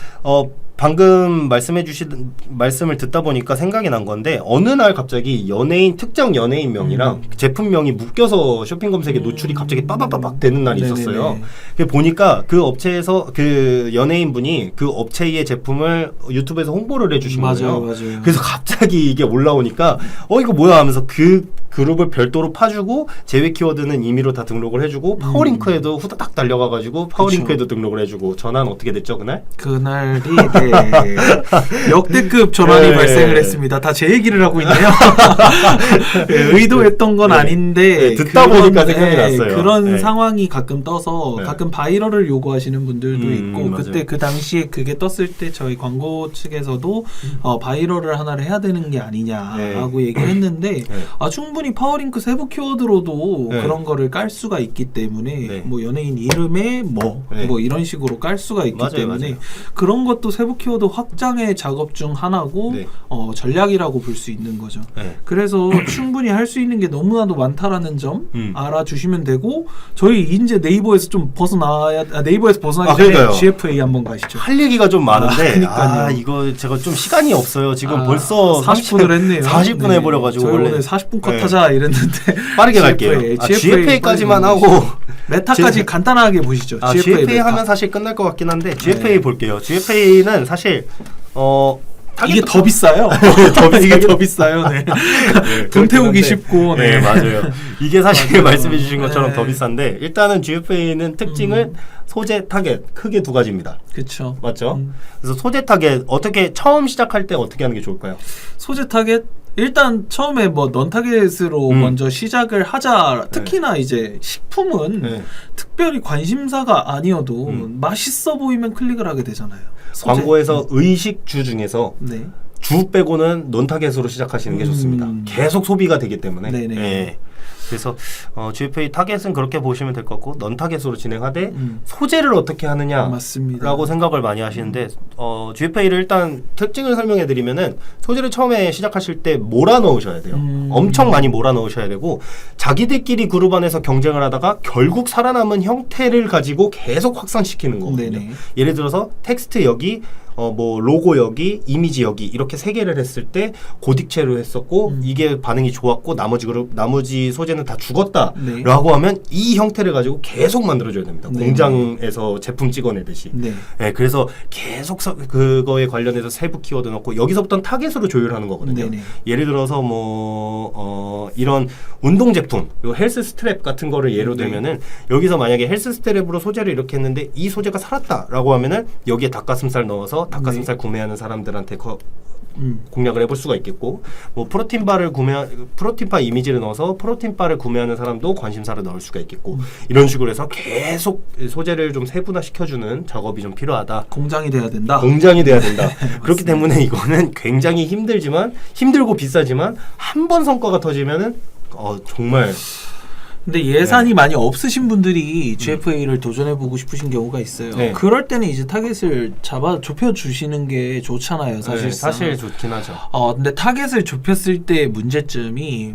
방금 말씀을 듣다 보니까 생각이 난 건데 어느 날 갑자기 특정 연예인명이랑 제품명이 묶여서 쇼핑 검색에 노출이 갑자기 빠바바박 되는 날이 있었어요. 보니까 그 업체에서 그 연예인분이 그 업체의 제품을 유튜브에서 홍보를 해주신 거예요. 맞아요. 그래서 갑자기 이게 올라오니까 이거 뭐야 하면서 그 그룹을 별도로 파주고 제외 키워드는 임의로 다 등록을 해주고 파워링크에도 후다닥 달려가가지고 파워링크에도 등록을 해주고 전화는 어떻게 됐죠 그날? 그날이 역대급 전환이 발생을 했습니다. 다 제 얘기를 하고 있네요. 의도했던 건 아닌데 듣다 보니까 생각이 났어요. 그런 상황이 가끔 떠서 네. 가끔 바이럴을 요구하시는 분들도 있고 맞아요. 그때 그 당시에 그게 떴을 때 저희 광고 측에서도 바이럴을 하나를 해야 되는 게 아니냐라고 얘기를 했는데 충분히 파워링크 세부 키워드로도 그런 거를 깔 수가 있기 때문에 뭐 연예인 이름에 뭐 이런 식으로 깔 수가 있기 때문에 그런 것도 세부 키워드 확장의 작업 중 하나고 전략이라고 볼 수 있는 거죠. 그래서 충분히 할 수 있는 게 너무나도 많다라는 점 알아주시면 되고 저희 이제 네이버에서 좀 네이버에서 벗어나기 전에 GFA 한번 가시죠. 할 얘기가 좀 많은데 그러니까요. 이거 제가 좀 시간이 없어요. 지금 벌써 40분을 했네요. 40분 해버려가지고 저희 오늘 40분 컷 하자 이랬는데 빠르게 갈게요. GFA까지만 하고 메타까지 간단하게 보시죠. GFA 하면 사실 끝날 것 같긴 한데 GFA 볼게요. GFA는 사실 이게 더 비싸요. 이게 더 비싸요. 네. 돈 태우기 쉽고. 네, 맞아요. 이게 사실 말씀해 주신 것처럼 더 비싼데 일단은 GFA는 특징은 소재 타겟 크게 두 가지입니다. 그렇죠. 맞죠? 그래서 소재 타겟 어떻게 처음 시작할 때 어떻게 하는 게 좋을까요? 소재 타겟 일단 처음에 뭐 넌 타겟으로 먼저 시작을 하자. 특히나 이제 식품은 특별히 관심사가 아니어도 맛있어 보이면 클릭을 하게 되잖아요. 소재. 광고에서 의식주 중에서 주 빼고는 논 타겟으로 시작하시는 게 좋습니다. 계속 소비가 되기 때문에. 네. 그래서 GFA 타겟은 그렇게 보시면 될 것 같고 넌 타겟으로 진행하되 소재를 어떻게 하느냐라고 생각을 많이 하시는데 GFA를 일단 특징을 설명해 드리면은 소재를 처음에 시작하실 때 몰아넣으셔야 돼요. 엄청 많이 몰아넣으셔야 되고 자기들끼리 그룹 안에서 경쟁을 하다가 결국 살아남은 형태를 가지고 계속 확산시키는 거거든요. 예를 들어서 텍스트 여기 뭐 로고 여기, 이미지 여기 이렇게 세 개를 했을 때 고딕체로 했었고 이게 반응이 좋았고 나머지 소재는 다 죽었다라고 하면 이 형태를 가지고 계속 만들어줘야 됩니다. 공장에서 제품 찍어내듯이. 그래서 계속 그거에 관련해서 세부 키워드 넣고 여기서부터는 타겟으로 조율하는 거거든요. 예를 들어서 뭐 이런 운동 제품, 헬스 스트랩 같은 거를 예로 들면은 여기서 만약에 헬스 스트랩으로 소재를 이렇게 했는데 이 소재가 살았다라고 하면은 여기에 닭가슴살 넣어서 닭가슴살 구매하는 사람들한테 공략을 해볼 수가 있겠고 뭐 프로틴바 이미지를 넣어서 프로틴바를 구매하는 사람도 관심사를 넣을 수가 있겠고 이런 식으로 해서 계속 소재를 좀 세분화 시켜주는 작업이 좀 필요하다. 공장이 돼야 된다. 그렇기 때문에 이거는 굉장히 힘들고 비싸지만 한 번 성과가 터지면은 정말 근데 예산이 많이 없으신 분들이 GFA를 도전해보고 싶으신 경우가 있어요. 그럴 때는 이제 타겟을 좁혀주시는 게 좋잖아요, 사실상. 사실 좋긴 하죠. 근데 타겟을 좁혔을 때 문제점이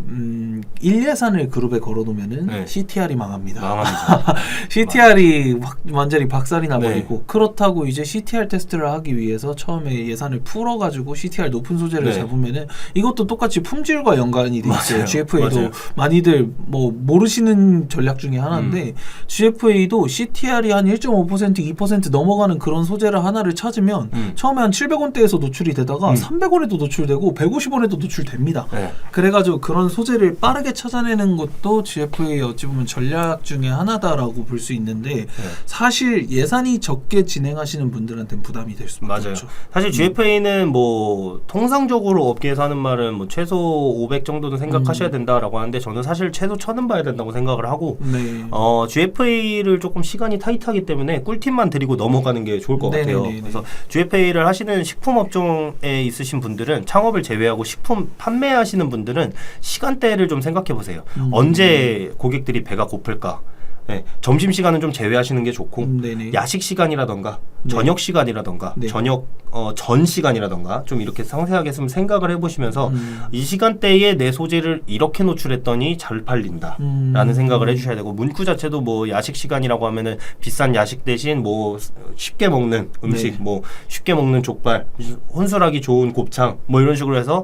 1예산을 그룹에 걸어놓으면은 네. CTR이 망합니다. 망합니다. CTR이 완전히 박살이 나버리고 네. 그렇다고 이제 CTR 테스트를 하기 위해서 처음에 예산을 풀어가지고 CTR 높은 소재를 네. 잡으면은 이것도 똑같이 품질과 연관이 돼 있어요. 맞아요. GFA도 맞아요. 많이들 뭐 모르시는 전략 중에 하나인데 GFA도 CTR이 한 1.5% 2% 넘어가는 그런 소재를 하나를 찾으면 처음에 한 700원대에서 노출이 되다가 300원에도 노출되고 150원에도 노출됩니다. 네. 그래가지고 그런 소재를 빠르게 찾아내는 것도 GFA 어찌 보면 전략 중에 하나다라고 볼 수 있는데 사실 예산이 적게 진행하시는 분들한테는 부담이 될 수밖에 맞아요. 없죠. 사실 GFA는 뭐 통상적으로 업계에서 하는 말은 뭐 최소 500 정도는 생각하셔야 된다라고 하는데 저는 사실 최소 1000은 봐야 된다고 생각을 하고 네. GFA를 조금 시간이 타이트하기 때문에 꿀팁만 드리고 넘어가는 게 좋을 것 같아요. 네네네네. 그래서 GFA를 하시는 식품 업종에 있으신 분들은 창업을 제외하고 식품 판매하시는 분들은 시간대를 좀 생각해 보세요. 언제 고객들이 배가 고플까? 네, 점심 시간은 좀 제외하시는 게 좋고 네네. 야식 시간이라던가 네. 저녁 시간이라던가 네. 저녁 전 시간이라던가 좀 이렇게 상세하게 좀 생각을 해보시면서 이 시간대에 내 소재를 이렇게 노출했더니 잘 팔린다 라는 생각을 해주셔야 되고 문구 자체도 뭐 야식 시간이라고 하면은 비싼 야식 대신 뭐 쉽게 먹는 음식 네. 뭐 쉽게 먹는 족발 혼술하기 좋은 곱창 뭐 이런 식으로 해서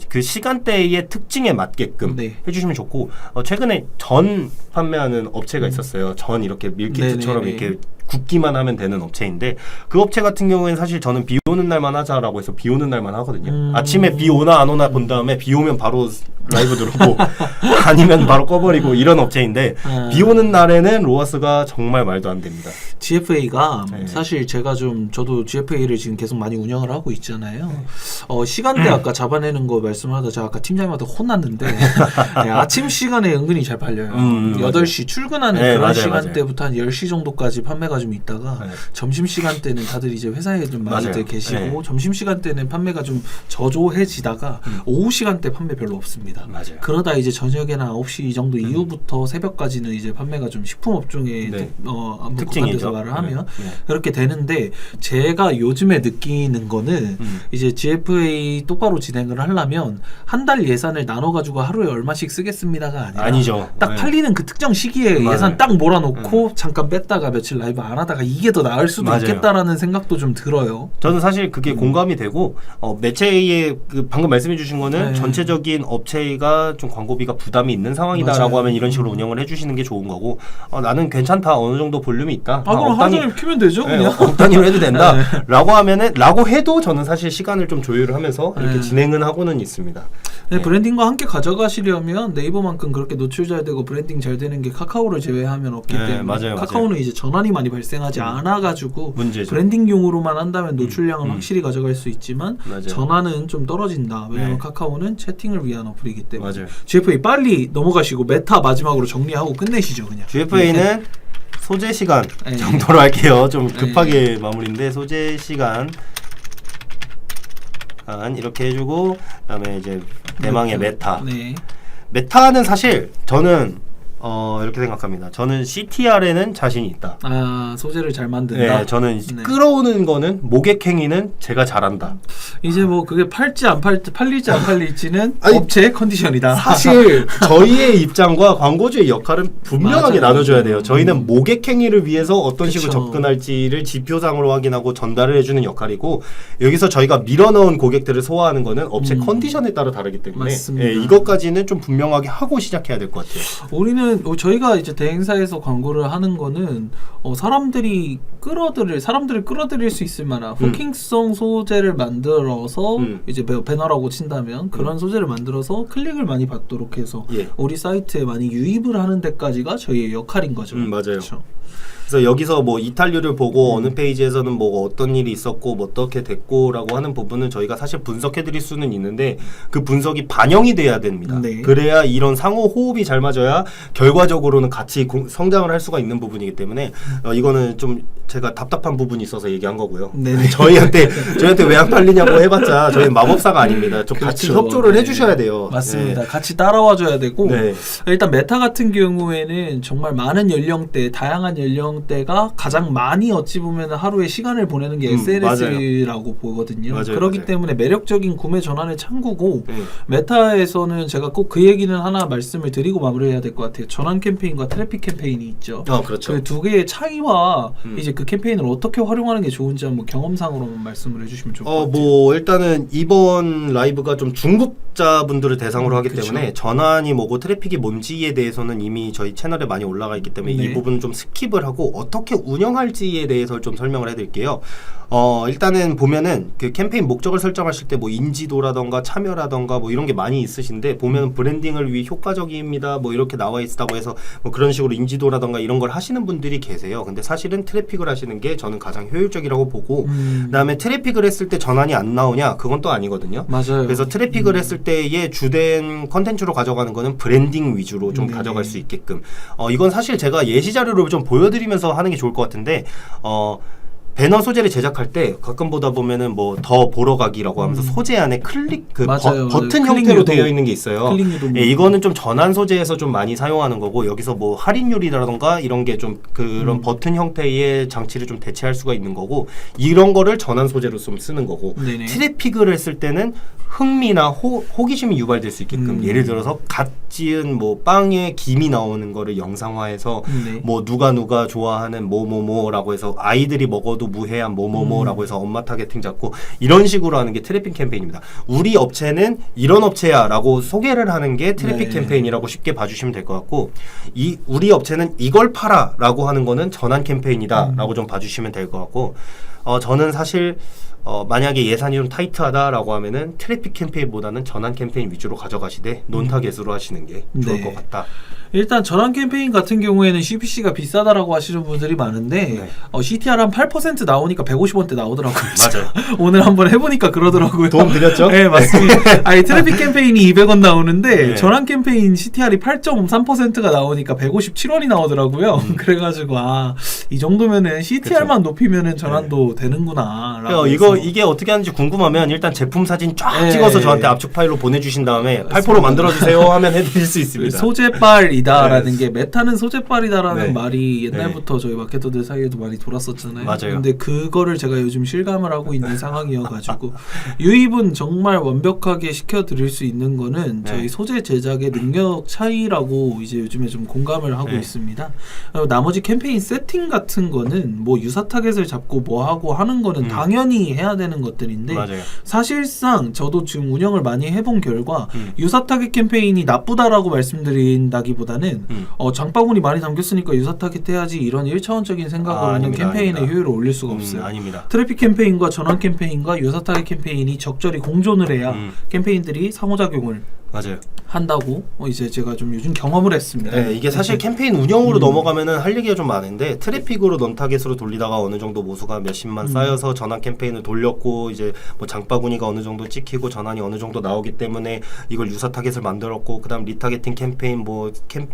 그 시간대의 특징에 맞게끔 네. 해주시면 좋고 최근에 전 판매하는 업체가 있었어요. 전 이렇게 밀키트처럼 네네네. 이렇게 굽기만 하면 되는 업체인데 그 업체 같은 경우에는 사실 저는 비 오는 날만 하자라고 해서 비 오는 날만 하거든요. 아침에 비 오나 안 오나 본 다음에 비 오면 바로 라이브 들어오고 아니면 바로 꺼버리고 이런 업체인데 비 오는 날에는 로아스가 정말 말도 안 됩니다. GFA가 네. 사실 저도 GFA를 지금 계속 많이 운영을 하고 있잖아요. 시간대 아까 잡아내는 거 말씀하다 제가 아까 팀장님한테 혼났는데 네, 아침 시간에 은근히 잘 팔려요. 8시 출근하는 네, 그런 맞아요, 시간대부터 한 10시 정도까지 판매가 좀 있다가 네. 점심시간대는 다들 이제 회사에 좀 많이들 맞아요. 계시고 네. 점심시간대는 판매가 좀 저조해지다가 오후 시간대 판매 별로 없습니다. 맞아요. 그러다 이제 저녁에나 9시 정도 이후부터 새벽까지는 이제 판매가 좀 식품업종의 네. 한번 특징이죠. 국한돼서 말을 하면 네. 그렇게 되는데 제가 요즘에 느끼는 거는 이제 GFA 똑바로 진행을 하려면 한 달 예산을 나눠가지고 하루에 얼마씩 쓰겠습니다가 아니라 아니죠. 딱 네. 팔리는 그 특정 시기에 맞아요. 예산 딱 몰아놓고 잠깐 뺐다가 며칠 라이브 안 하다가 이게 더 나을 수도 맞아요. 있겠다라는 생각도 좀 들어요. 저는 사실 그게 공감이 되고 매체의 그 방금 말씀해 주신 거는 네. 전체적인 업체가 좀 광고비가 부담이 있는 상황이다라고 맞아요. 하면 이런 식으로 운영을 해주시는 게 좋은 거고 나는 괜찮다 어느 정도 볼륨이 있다 그럼 하루 종일 키면 되죠 그냥. 억 단위로 해도 된다 라고 해도 저는 사실 시간을 좀 조율을 하면서 이렇게 진행은 하고는 있습니다. 네, 브랜딩과 함께 가져가시려면 네이버만큼 그렇게 노출 잘 되고 브랜딩 잘 되는 게 카카오를 제외하면 없기 때문에 맞아요. 카카오는 이제 전환이 많이 발생하지 않아가지고 문제죠. 브랜딩용으로만 한다면 노출량은 확실히 가져갈 수 있지만 맞아요. 전환은 좀 떨어진다. 왜냐면 네. 카카오는 채팅을 위한 어플이기 때문에. 맞아요. GFA 빨리 넘어가시고 메타 마지막으로 정리하고 끝내시죠 그냥. GFA는 소재 시간 네. 정도로 할게요. 좀 급하게 마무리인데 소재 시간 이렇게 해주고 그다음에 이제 대망의 메타. 네. 메타는 사실 저는 이렇게 생각합니다. 저는 CTR에는 자신이 있다. 소재를 잘 만든다. 네, 저는 네. 끌어오는 거는 모객행위는 제가 잘한다. 이제 뭐 그게 팔릴지 안 팔릴지는 아니, 업체의 컨디션이다. 사실 저희의 입장과 광고주의 역할은 분명하게 맞아요. 나눠줘야 돼요. 저희는 모객행위를 위해서 어떤 그쵸. 식으로 접근할지를 지표상으로 확인하고 전달을 해주는 역할이고 여기서 저희가 밀어넣은 고객들을 소화하는 거는 업체 컨디션에 따라 다르기 때문에 맞습니다. 이것까지는 좀 분명하게 하고 시작해야 될 것 같아요. 우리는 저희가 이제 대행사에서 광고를 하는 거는 사람들을 끌어들일 수 있을 만한 호킹성 소재를 만들어서 이제 배너라고 친다면 그런 소재를 만들어서 클릭을 많이 받도록 해서 우리 사이트에 많이 유입을 하는 데까지가 저희의 역할인 거죠. 맞아요. 그쵸? 그래서 여기서 뭐 이탈률을 보고 어느 페이지에서는 뭐 어떤 일이 있었고 뭐 어떻게 됐고라고 하는 부분은 저희가 사실 분석해드릴 수는 있는데 그 분석이 반영이 돼야 됩니다. 네. 그래야 이런 상호 호흡이 잘 맞아야 결과적으로는 같이 성장을 할 수가 있는 부분이기 때문에 이거는 좀 제가 답답한 부분이 있어서 얘기한 거고요. 네네. 저희한테 왜 안 팔리냐고 해봤자 저희는 마법사가 아닙니다. 좀 같이 그렇죠. 협조를 네. 해주셔야 돼요. 맞습니다. 네. 같이 따라와줘야 되고 네. 일단 메타 같은 경우에는 정말 많은 연령대, 다양한 연령 연령대가 가장 많이 어찌 보면 하루에 시간을 보내는 게 SNS라고 보거든요. 그렇기 때문에 매력적인 구매 전환의 창구고 메타에서는 제가 꼭 그 얘기는 하나 말씀을 드리고 마무리해야 될 것 같아요. 전환 캠페인과 트래픽 캠페인이 있죠. 그렇죠. 그 두 개의 차이와 이제 그 캠페인을 어떻게 활용하는 게 좋은지 한번 경험상으로만 말씀을 해주시면 좋을 것 같아요. 뭐 일단은 이번 라이브가 좀 중급자분들을 대상으로 하기 때문에 전환이 뭐고 트래픽이 뭔지에 대해서는 이미 저희 채널에 많이 올라가 있기 때문에 이 부분은 좀 스킵을 하고 어떻게 운영할지에 대해서 좀 설명을 해드릴게요. 일단은 보면은 그 캠페인 목적을 설정하실 때 뭐 인지도라던가 참여라던가 뭐 이런 게 많이 있으신데 보면 브랜딩을 위해 효과적입니다 뭐 이렇게 나와 있다고 해서 뭐 그런 식으로 인지도라던가 이런 걸 하시는 분들이 계세요. 근데 사실은 트래픽을 하시는 게 저는 가장 효율적이라고 보고 그다음에 트래픽을 했을 때 전환이 안 나오냐 그건 또 아니거든요. 맞아요. 그래서 트래픽을 했을 때의 주된 컨텐츠로 가져가는 거는 브랜딩 위주로 좀 가져갈 수 있게끔 이건 사실 제가 예시 자료를 좀 보여드리면서 하는 게 좋을 것 같은데 배너 소재를 제작할 때 가끔 보다 보면은 뭐 더 보러 가기라고 하면서 소재 안에 클릭 버튼 형태로 되어 있는 게 있어요. 이거는 좀 전환 소재에서 좀 많이 사용하는 거고 여기서 뭐 할인율이라던가 이런 게 좀 그런 버튼 형태의 장치를 좀 대체할 수가 있는 거고 이런 거를 전환 소재로 좀 쓰는 거고 트래픽을 했을 때는 흥미나 호기심이 유발될 수 있게끔 예를 들어서 갓 지은 뭐 빵에 김이 나오는 거를 영상화해서 뭐 누가 좋아하는 뭐뭐뭐라고 해서 아이들이 먹어도 무해한 뭐뭐뭐라고 해서 엄마 타겟팅 잡고 이런 식으로 하는 게 트래픽 캠페인입니다. 우리 업체는 이런 업체야 라고 소개를 하는 게 트래픽 캠페인이라고 쉽게 봐주시면 될 것 같고 우리 업체는 이걸 팔아 라고 하는 거는 전환 캠페인이다 라고 좀 봐주시면 될 것 같고 저는 사실 만약에 예산이 좀 타이트하다라고 하면은 트래픽 캠페인보다는 전환 캠페인 위주로 가져가시되 논타겟으로 하시는 게 좋을 것 같다. 일단 전환 캠페인 같은 경우에는 CPC가 비싸다라고 하시는 분들이 많은데 CTR 한 8% 나오니까 150원대 나오더라고요. 맞아요. 오늘 한번 해보니까 그러더라고요. 도움 드렸죠? 네, 맞습니다. 아니 트래픽 캠페인이 200원 나오는데 전환 캠페인 CTR이 8.3%가 나오니까 157원이 나오더라고요. 그래가지고 이 정도면은 CTR만 높이면은 전환도 되는구나. 이게 어떻게 하는지 궁금하면 일단 제품 사진 쫙 찍어서 저한테 압축 파일로 보내주신 다음에 8% 만들어주세요 하면 해드릴 수 있습니다. 소재빨이다라는 게 메타는 소재빨이다라는 말이 옛날부터 저희 마케터들 사이에도 많이 돌았었잖아요. 맞아요. 근데 그거를 제가 요즘 실감을 하고 있는 상황이어가지고 유입은 정말 완벽하게 시켜드릴 수 있는 거는 저희 소재 제작의 능력 차이라고 이제 요즘에 좀 공감을 하고 있습니다. 나머지 캠페인 세팅 같은 거는 뭐 유사 타겟을 잡고 뭐 하고 하는 거는 당연히 해야 되는 것들인데 사실상 저도 지금 운영을 많이 해본 결과 유사 타겟 캠페인이 나쁘다라고 말씀드린다기보다는 장바구니 많이 담겼으니까 유사 타겟 해야지 이런 1차원적인 생각으로는 캠페인의 효율을 올릴 수가 없어요. 아닙니다. 트래픽 캠페인과 전환 캠페인과 유사 타겟 캠페인이 적절히 공존을 해야 캠페인들이 상호작용을 한다고 이제 제가 좀 요즘 경험을 했습니다. 이게 사실 캠페인 운영으로 넘어가면은 할 얘기가 좀 많은데 트래픽으로 넌타겟으로 돌리다가 어느 정도 모수가 몇십만 쌓여서 전환 캠페인을 돌렸고 이제 뭐 장바구니가 어느 정도 찍히고 전환이 어느 정도 나오기 때문에 이걸 유사 타겟을 만들었고 그다음 리타겟팅 캠페인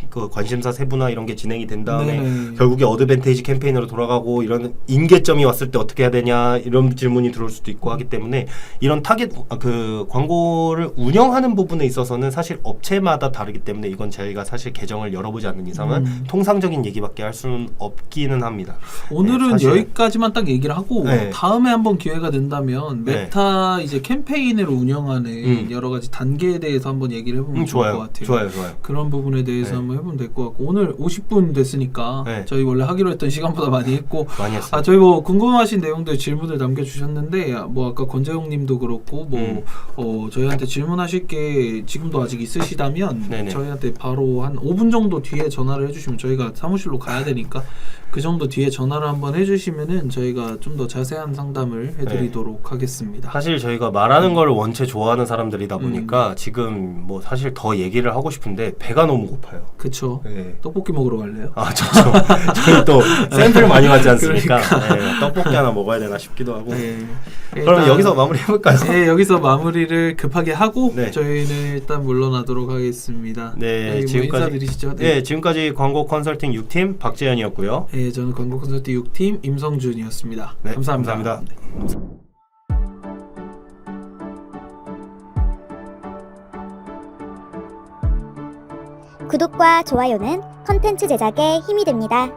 그 관심사 세분화 이런 게 진행이 된 다음에 결국에 어드밴테이지 캠페인으로 돌아가고 이런 임계점이 왔을 때 어떻게 해야 되냐 이런 질문이 들어올 수도 있고 하기 때문에 이런 타겟 그 광고를 운영하는 부분에 있어서는 사실 업체마다 다르기 때문에 이건 저희가 사실 계정을 열어보지 않는 이상은 통상적인 얘기밖에 할 수는 없기는 합니다. 오늘은 여기까지만 딱 얘기를 하고 다음에 한번 기회가 된다면 메타 이제 캠페인을 운영하는 여러 가지 단계에 대해서 한번 얘기를 해보면 좋을 것 같아요. 좋아요. 그런 부분에 대해서 한번 해보면 될 것 같고 오늘 50분 됐으니까 저희 원래 하기로 했던 시간보다 많이 했고 많이 했어요. 저희 뭐 궁금하신 내용들 질문을 남겨주셨는데 뭐 아까 권재용님도 그렇고 뭐 저희한테 질문하실 게 지금도 아직 있으시다면 저희한테 바로 한 5분 정도 뒤에 전화를 해주시면 저희가 사무실로 가야 되니까 그 정도 뒤에 전화를 한번 해주시면은 저희가 좀 더 자세한 상담을 해드리도록 하겠습니다. 사실 저희가 말하는 걸 원체 좋아하는 사람들이다 보니까 지금 뭐 사실 더 얘기를 하고 싶은데 배가 너무 고파요. 그쵸. 떡볶이 먹으러 갈래요? 좋죠. 저희 또 샘플 많이 받지 않습니까? 떡볶이 하나 먹어야 되나 싶기도 하고. 그럼 여기서 마무리 해볼까요? 여기서 마무리를 급하게 하고 저희는 일단 물러나도록 하겠습니다. 지금까지 뭐 인사드리시죠. 지금까지 광고 컨설팅 6팀 박재현이었고요. 저는 광고 컨설팅 6팀 임성준이었습니다. 감사합니다. 구독과 좋아요는 컨텐츠 제작에 힘이 됩니다.